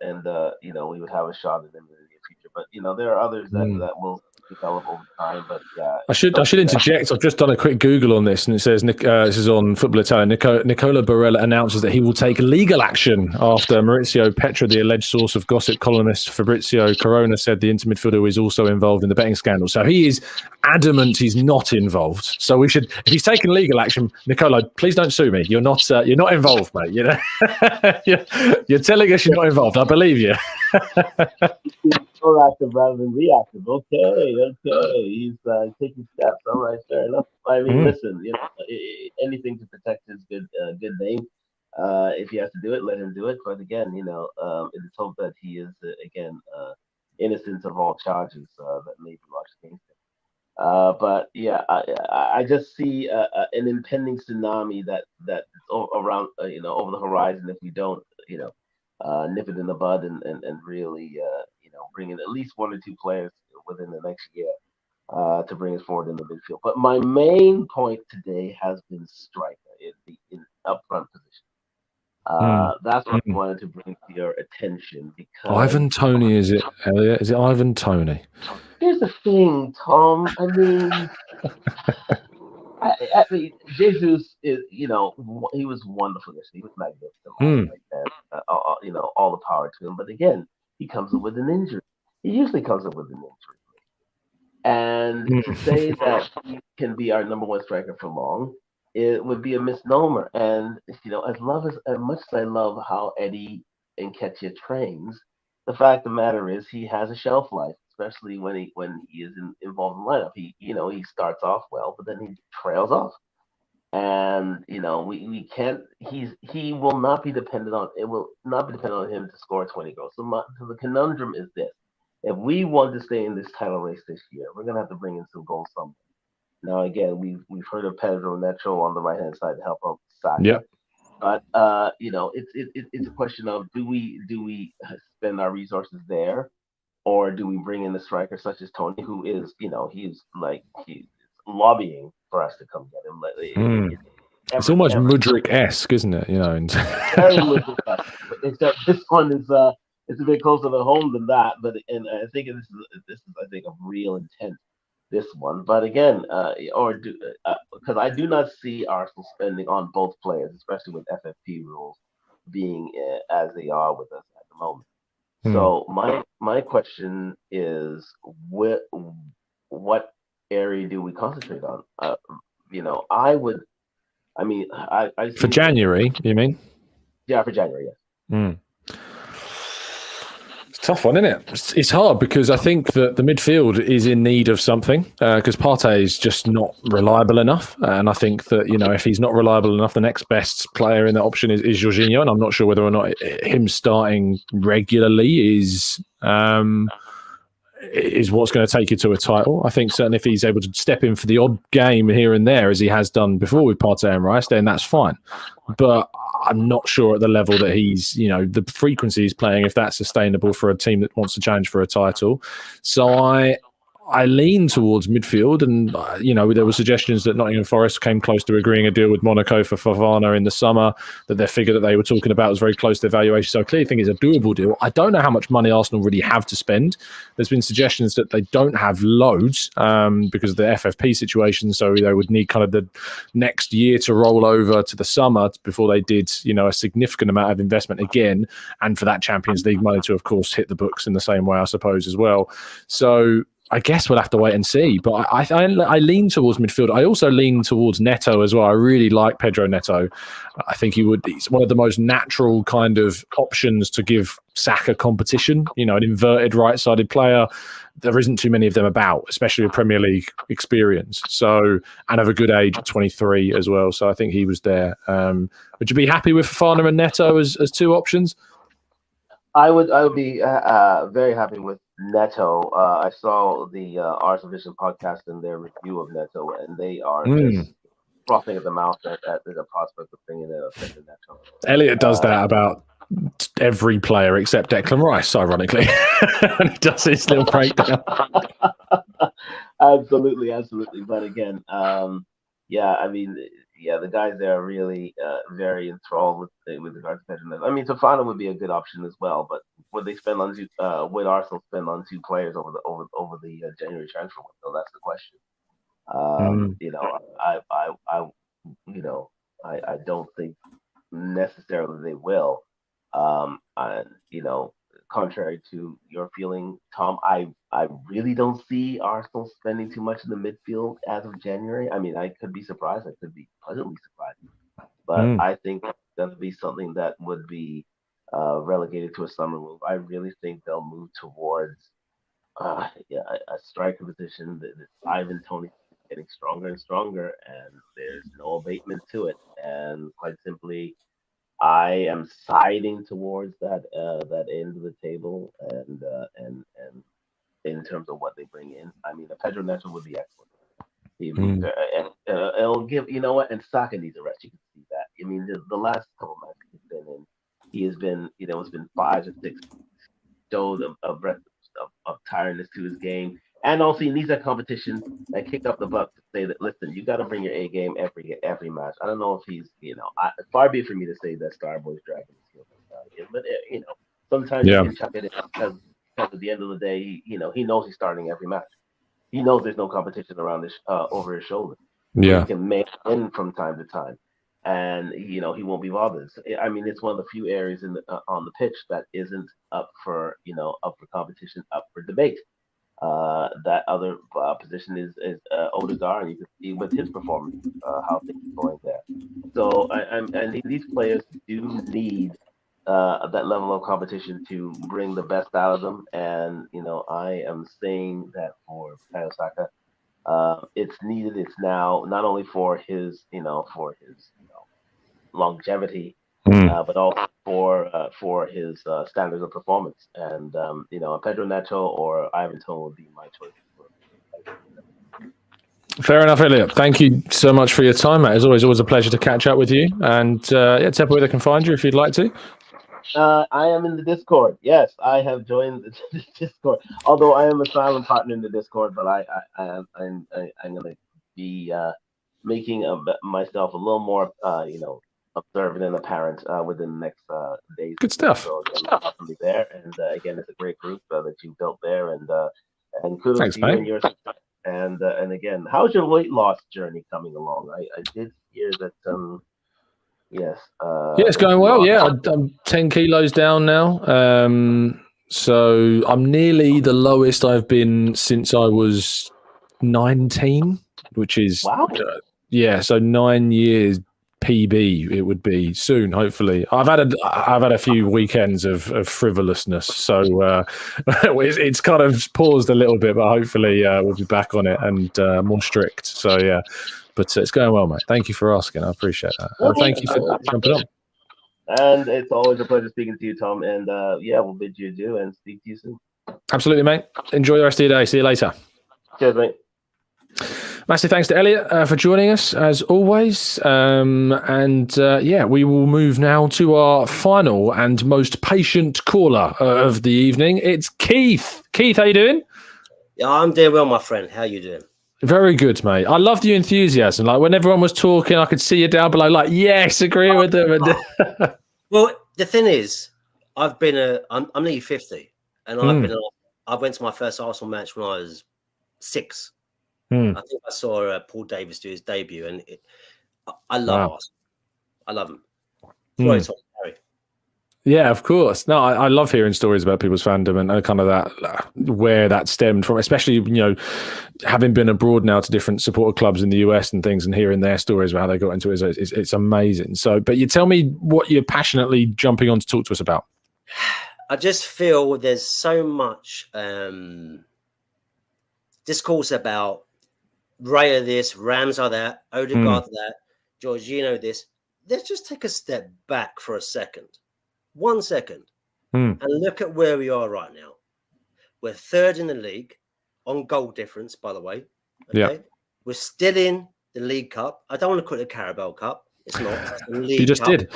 and we would have a shot at him in the near future. But there are others that will develop over time. But I should interject. I've just done a quick Google on this, and it says this is on Football Italian. Nicola Barella announces that he will take legal action after Maurizio Petra, the alleged source of gossip columnist Fabrizio Corona, said the Inter midfielder is also involved in the betting scandal. So he is adamant he's not involved. So we should, if he's taken legal action, Nicola, please don't sue me. You're not involved, mate. You're telling us you're not involved. I believe you. Proactive rather than reactive. Okay. He's taking steps. All right, fair enough. I mean, listen, anything to protect his good name. If he has to do it, let him do it. But again, it is hoped that he is innocent of all charges that may be lodged against him. But yeah, I just see an impending tsunami that's around, over the horizon if we don't, nip it in the bud and really, bring in at least one or two players within the next year to bring us forward in the midfield. But my main point today has been striker in upfront position. That's what I wanted to bring to your attention. Because Ivan Toney, is it, Elliot? Is it Ivan Toney? Here's the thing, Tom. I mean, Jesus is, he was wonderful yesterday. He was magnificent. All the power to him. But again, he comes up with an injury. He usually comes up with an injury. And to say that he can be our number one striker for long, it would be a misnomer. And as much as I love how Eddie Nketiah trains, the fact of the matter is he has a shelf life, especially when he is involved in the lineup. He starts off well, but then he trails off. And we can't. He will not be dependent on. It will not be dependent on him to score 20 goals. So the conundrum is this: if we want to stay in this title race this year, we're gonna have to bring in some goals somewhere. Now again, we've heard of Pedro Neto on the right hand side to help out Saka. Yeah. But it's a question of do we spend our resources there, or do we bring in a striker such as Tony, who is he's lobbying for us to come get him. It's almost Mudryk-esque, isn't it? Very Mudryk-esque. Except this one is it's a bit closer to home than that. But I think this is of real intent. This one, but again, because I do not see Arsenal spending on both players, especially with FFP rules being as they are with us at the moment. So my question is, what area do we concentrate on? I for January, you mean? Yeah, for January, yes. It's a tough one, isn't it? It's hard because I think that the midfield is in need of something because Partey is just not reliable enough. And I think that, if he's not reliable enough, the next best player in that option is Jorginho. And I'm not sure whether or not him starting regularly is is what's going to take you to a title. I think certainly if he's able to step in for the odd game here and there, as he has done before with Partey and Rice, then that's fine. But I'm not sure at the level that he's, the frequency he's playing, if that's sustainable for a team that wants to challenge for a title. So I lean towards midfield, and there were suggestions that Nottingham Forest came close to agreeing a deal with Monaco for Fofana in the summer, that their figure that they were talking about was very close to their valuation. So I clearly think it's a doable deal. I don't know how much money Arsenal really have to spend. There's been suggestions that they don't have loads because of the FFP situation, so they would need kind of the next year to roll over to the summer before they did, a significant amount of investment again, and for that Champions League money to, of course, hit the books in the same way, I suppose, as well. So I guess we'll have to wait and see. But I lean towards midfield. I also lean towards Neto as well. I really like Pedro Neto. I think he's one of the most natural kind of options to give Saka competition. An inverted right-sided player. There isn't too many of them about, especially with Premier League experience. So, and of a good age at 23 as well. So I think he was there. Would you be happy with Fofana and Neto as two options? I would be very happy with Neto. I saw the Arsenal Vision podcast and their review of Neto, and they are just frothing at the mouth at the prospect of bringing in a second Neto. Elliot does that about every player except Declan Rice, ironically, when he does his little breakdown. Absolutely. But again, the guys there are really very enthralled with regards to Pedro Neto. I mean, Fofana would be a good option as well, but would they spend on would Arsenal spend on two players over the January transfer window? That's the question. I don't think necessarily they will. Contrary to your feeling, Tom, I really don't see Arsenal spending too much in the midfield as of January. I mean, I could be surprised. I could be pleasantly surprised. But I think it's going to be something that would be relegated to a summer move. I really think they'll move towards a striker position. This Ivan Toney getting stronger and stronger, and there's no abatement to it. And quite simply, I am siding towards that end of the table, and in terms of what they bring in, I mean, a Pedro Neto would be excellent. It'll give, and Saka needs a rest. You can see that. I mean, the last couple of matches he's been in, he has been, it's been 5 to 6 shows of tiredness to his game. And also, he needs that competition that kick up the butt to say that, listen, you got to bring your A game every match. I don't know if he's, far be it for me to say that Starboy's dragging his heels, but sometimes you can chuck it in because at the end of the day, he knows he's starting every match. He knows there's no competition around his over his shoulder. Yeah, he can make in from time to time, and he won't be bothered. So, I mean, it's one of the few areas on the pitch that isn't up for competition, up for debate. That other position is Odegaard, and you can see with his performance how things are going there. So, and these players do need that level of competition to bring the best out of them. And I am saying that for Bukayo Saka, it's needed. It's now not only for his longevity, but also for his standards of performance. And Pedro Neto or Ivan Toney would be my choice. Fair enough, Elliot. Thank you so much for your time, mate. It's always a pleasure to catch up with you. And tell me where they can find you if you'd like to. I am in the Discord. Yes, I have joined the Discord. Although I am a silent partner in the Discord, but I'm going to be making myself a little more, observant and apparent within the next days. Good stuff. So I'll be there, and again, it's a great group that you built there, and kudos Thanks, to you mate. and yours. And again, how's your weight loss journey coming along? I did hear that. Yes. It's going well. Yeah, I'm 10 kilos down now. So I'm nearly the lowest I've been since I was 19, which is wow. So 9 years PB it would be soon. Hopefully, I've had a few weekends of frivolousness, so it's kind of paused a little bit, but hopefully we'll be back on it and more strict. So yeah. But it's going well, mate. Thank you for asking. I appreciate that. Thank you for jumping on. And it's always a pleasure speaking to you, Tom. And we'll bid you adieu and speak to you soon. Absolutely, mate. Enjoy the rest of your day. See you later. Cheers, mate. Massive thanks to Elliot for joining us as always. Yeah, we will move now to our final and most patient caller of the evening. It's Keith. Keith, how you doing? Yeah, I'm doing well, my friend. How you doing? Very good, mate. I loved your enthusiasm. Like when everyone was talking, I could see you down below. Like, yes, agree with them. Well, the thing is, I'm nearly 50, and I went to my first Arsenal match when I was 6. I think I saw Paul Davis do his debut, and I love Arsenal. I love him. Harry. Yeah, of course. No, I love hearing stories about people's fandom and kind of that where that stemmed from, especially, having been abroad now to different supporter clubs in the US and things and hearing their stories about how they got into it. It's amazing. So, but you tell me what you're passionately jumping on to talk to us about. I just feel there's so much discourse about Raya this, Ramsdale that, Odegaard that, Jorginho this. Let's just take a step back for a second. 1 second. And look at where we are right now. We're 3rd in the league on goal difference, by the way. Okay? Yeah. We're still in the League Cup. I don't want to call it the Carabao Cup. It's not. It's the League You just Cup. did.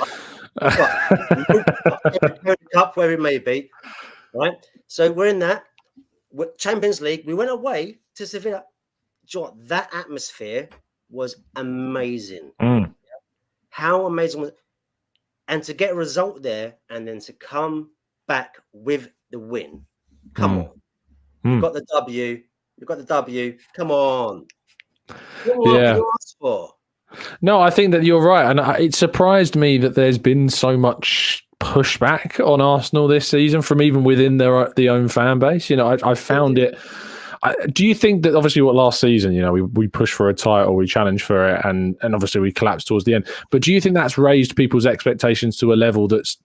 Cup, where it may be. Right? So we're in that. Champions League. We went away to Sevilla. That atmosphere was amazing. How amazing was it? And to get a result there and then to come back with the win. Come on. You've got the W. You've got the W. Come on. What can you ask for? No, I think that you're right. And it surprised me that there's been so much pushback on Arsenal this season from even within their own fan base. I found it. Do you think that obviously last season, we pushed for a title, we challenged for it, and obviously we collapsed towards the end. But do you think that's raised people's expectations to a level that's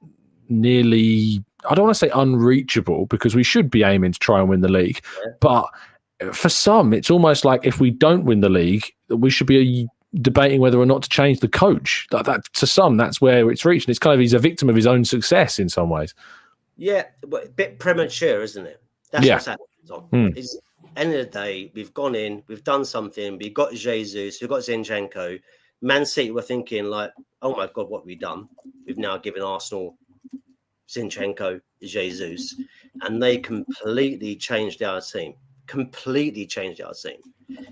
nearly, I don't want to say unreachable, because we should be aiming to try and win the league. But for some, it's almost like if we don't win the league, we should be debating whether or not to change the coach. That to some, that's where it's reached. And it's kind of, he's a victim of his own success in some ways. Yeah, but a bit premature, isn't it? That's what's happening. End of the day, we've gone in, we've done something, we've got Jesus, we've got Zinchenko. Man City were thinking like, oh my God, what have we done? We've now given Arsenal Zinchenko, Jesus, and they completely changed our team.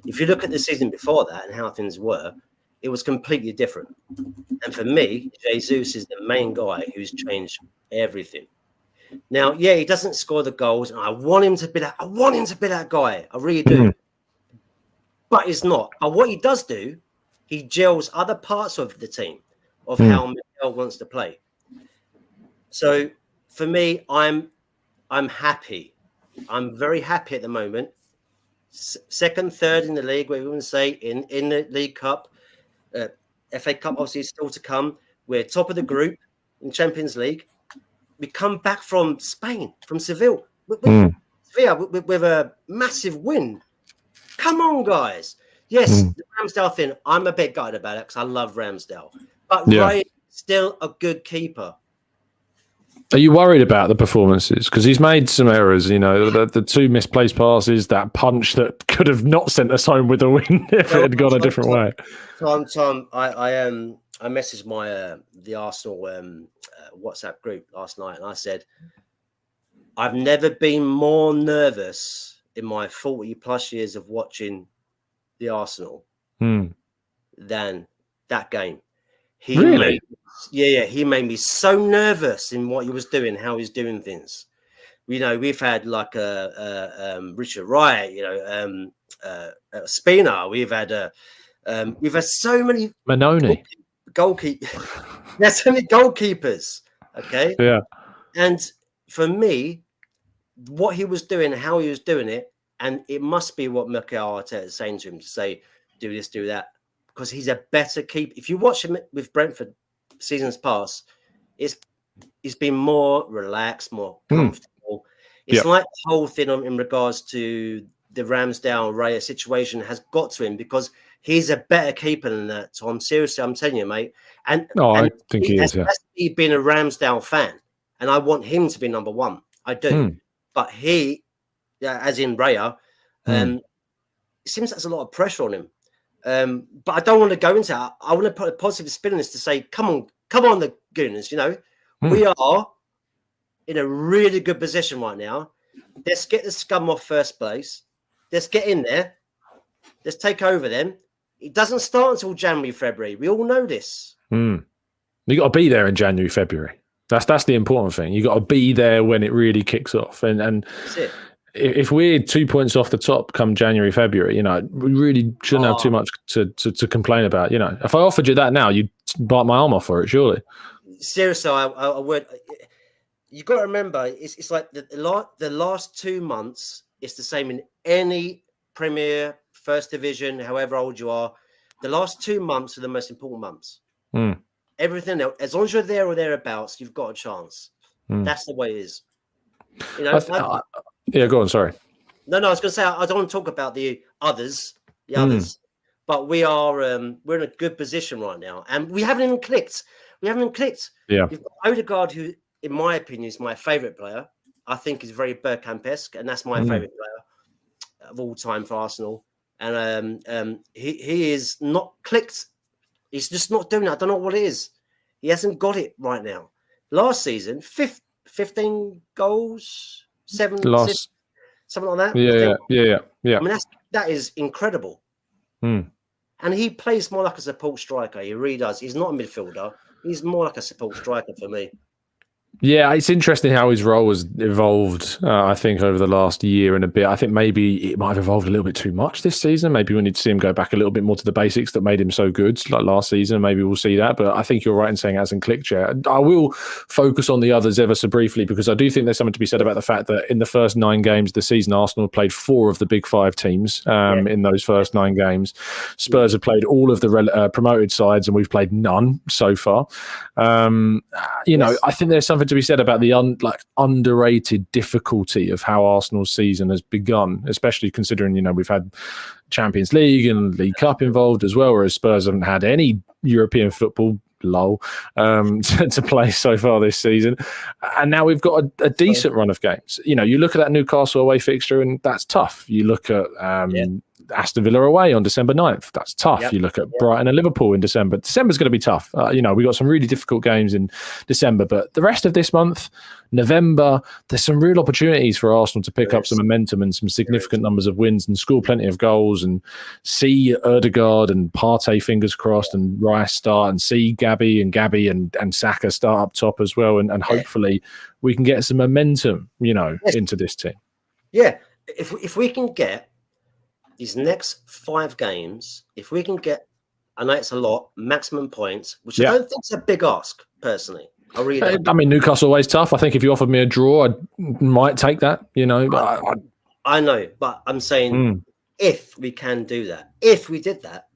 If you look at the season before that and how things were, it was completely different. And for me, Jesus is the main guy who's changed everything. Now, he doesn't score the goals, and I want him to be that guy. I really do. But he's not. But what he does do, he gels other parts of the team of how Miguel wants to play. So for me, I'm happy. I'm very happy at the moment. Second, third in the league, we would say in the League Cup. FA Cup obviously is still to come. We're top of the group in Champions League. We come back from Spain, from Seville, with a massive win. Come on, guys. Yes, the Ramsdale thing, I'm a bit gutted about it because I love Ramsdale. But Raya is still a good keeper. Are you worried about the performances? Because he's made some errors, the 2 misplaced passes, that punch that could have not sent us home with a win if it had gone a different way. Tom, I messaged the Arsenal WhatsApp group last night, and I said, I've never been more nervous in my 40+ years of watching the Arsenal than that game. Really? He made me so nervous in what he was doing, how he's doing things. We've had like Richard Raya, Spina. We've had so many Manoni goalkeepers. There's so many goalkeepers. Okay. Yeah. And for me, what he was doing, how he was doing it, and it must be what Mikel Arteta is saying to him to say, do this, do that, because he's a better keeper. If you watch him with Brentford seasons past, he's been more relaxed, more comfortable. It's like the whole thing in regards to the Ramsdale Raya situation has got to him because he's a better keeper than that. So I'm telling you, mate. I think he is. He's been a Ramsdale fan, and I want him to be number 1. I do. But he as in Raya. It seems there's a lot of pressure on him. But I don't want to go into that. I want to put a positive spin on this to say, come on, the Gooners. We are in a really good position right now. Let's get the scum off first place. Let's get in there. Let's take over them. It doesn't start until January, February. We all know this. You got to be there in January, February. That's the important thing. You got to be there when it really kicks off. And that's it. If we're 2 points off the top come January, February, we really shouldn't have too much to complain about. If I offered you that now, you'd bite my arm off for it, surely. Seriously, I would. You got to remember, it's like the last 2 months. It's the same in any Premier, First Division, however old you are. The last 2 months are the most important months. Everything else, as long as you're there or thereabouts, you've got a chance. That's the way it is. Yeah, go on. Sorry. No, I was going to say I don't want to talk about the others, but we are we're in a good position right now, and we haven't even clicked. Yeah, you've got Odegaard, who, in my opinion, is my favourite player. I think is very Bergkamp-esque, and that's my favourite player of all time for Arsenal. And he is not clicked. He's just not doing it. I don't know what it is. He hasn't got it right now. Last season, 15 goals. 7 assists, something like that. Yeah. I mean, that is incredible. And he plays more like a support striker. He really does. He's not a midfielder. He's more like a support striker for me. Yeah, it's interesting how his role has evolved, I think, over the last year and a bit. I think maybe it might have evolved a little bit too much this season. Maybe we need to see him go back a little bit more to the basics that made him so good, like last season. Maybe we'll see that. But I think you're right in saying it hasn't clicked yet. I will focus on the others ever so briefly, because I do think there's something to be said about the fact that in the first 9 games of the season, Arsenal played 4 of the big 5 teams in those first 9 games. Spurs have played all of the promoted sides, and we've played none so far. I think there's something to be said about the underrated difficulty of how Arsenal's season has begun, especially considering we've had Champions League and League Cup involved as well, whereas Spurs haven't had any European football to play so far this season, and now we've got a decent run of games. You look at that Newcastle away fixture, and that's tough. You look at Aston Villa away on December 9th. That's tough. You look at Brighton and Liverpool in December. December's going to be tough. We got some really difficult games in December, but the rest of this month, November, there's some real opportunities for Arsenal to pick up some momentum and some significant numbers of wins and score plenty of goals, and see Odegaard and Partey, fingers crossed, and Rice start, and see Gabby and Saka start up top as well, and hopefully we can get some momentum, into this team. Yeah, if we can get these next 5 games, if we can get, I know it's a lot, maximum points, which I don't think is a big ask, personally. I really don't. I mean, Newcastle always tough. I think if you offered me a draw, I might take that, I know, but I'm saying if we can do that, if we did that,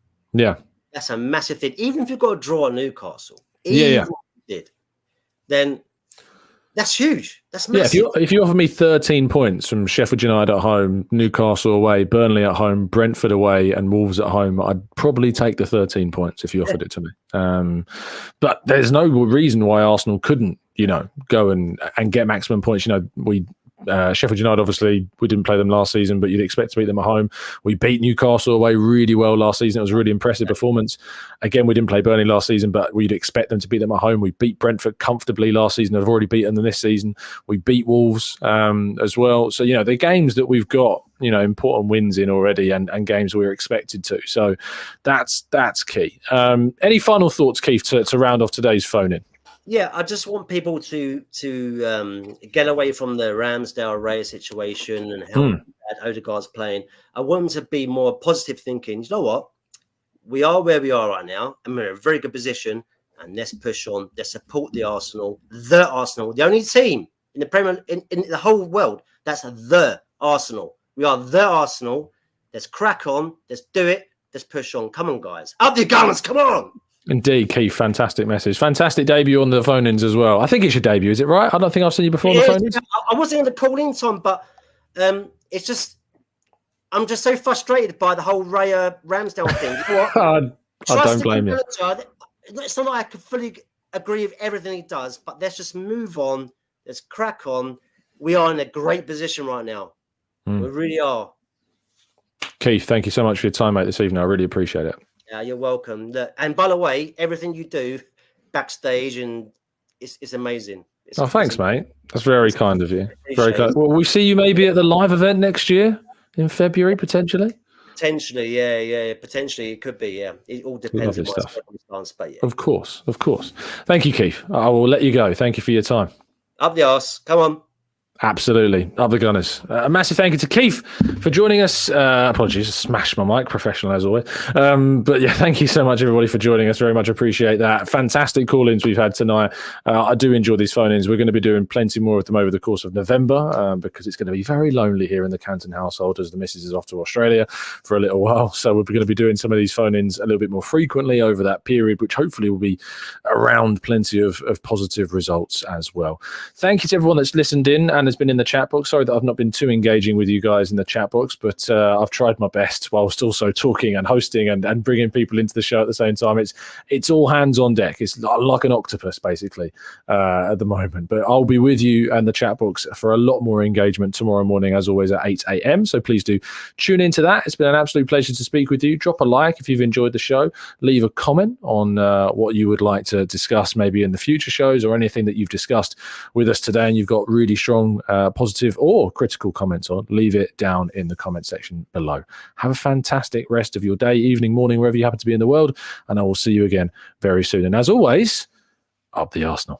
that's a massive thing. Even if you've got to draw Newcastle, if we did, then that's huge. That's massive. Yeah, if you offer me 13 points from Sheffield United at home, Newcastle away, Burnley at home, Brentford away, and Wolves at home, I'd probably take the 13 points if you offered it to me. But there's no reason why Arsenal couldn't, go and get maximum points. Sheffield United, obviously, we didn't play them last season, but you'd expect to beat them at home. We beat Newcastle away really well last season. It was a really impressive performance. Again, we didn't play Burnley last season, but we'd expect them to beat them at home. We beat Brentford comfortably last season. They've already beaten them this season. We beat Wolves as well. So, the games that we've got, important wins in already, and games we're expected to. So that's key. Any final thoughts, Keith, to round off today's phone-in? Yeah, I just want people to get away from the Ramsdale Raya situation and how bad Odegaard's playing. I want them to be more positive thinking. You know what? We are where we are right now, and we're in a very good position. And let's push on. Let's support the Arsenal, the only team in the Premier in the whole world. That's the Arsenal. We are the Arsenal. Let's crack on. Let's do it. Let's push on. Come on, guys. Up the Gunners. Come on. Indeed, Keith. Fantastic message. Fantastic debut on the phone-ins as well. I think it's your debut, is it right? I don't think I've seen you before on the phone-ins. I wasn't in the call-in time, but it's just I'm just so frustrated by the whole Raya Ramsdale thing. You know what? I don't blame you. It's not like I can fully agree with everything he does, but let's just move on. Let's crack on. We are in a great position right now. We really are. Keith, thank you so much for your time, mate, this evening. I really appreciate it. Yeah, you're welcome. And by the way, everything you do backstage and it's amazing. Thanks, mate. That's very kind of you. Very kind. It. Well, we see you maybe at the live event next year in February, potentially. Potentially, yeah. Potentially, it could be, yeah. It all depends on my circumstance, but yeah. Of course. Thank you, Keith. I will let you go. Thank you for your time. Up the arse. Come on. Absolutely. Up the Gunners. A massive thank you to Keith for joining us. Apologies, I smashed my mic, professional as always. But yeah, thank you so much, everybody, for joining us. Very much appreciate that. Fantastic call-ins we've had tonight. I do enjoy these phone-ins. We're going to be doing plenty more of them over the course of November because it's going to be very lonely here in the Canton household as the missus is off to Australia for a little while. So we're going to be doing some of these phone-ins a little bit more frequently over that period, which hopefully will be around plenty of positive results as well. Thank you to everyone that's listened in and has been in the chat box. Sorry that I've not been too engaging with you guys in the chat box, but I've tried my best whilst also talking and hosting and bringing people into the show at the same time. It's all hands on deck. It's like an octopus basically at the moment, but I'll be with you and the chat box for a lot more engagement tomorrow morning, as always, at 8 a.m. So please do tune into that. It's been an absolute pleasure to speak with you. Drop a like if you've enjoyed the show. Leave a comment on what you would like to discuss maybe in the future shows or anything that you've discussed with us today and you've got really strong positive or critical comments on. Leave it down in the comment section below. Have a fantastic rest of your day, evening, morning, wherever you happen to be in the world, and I will see you again very soon. And as always, up the Arsenal.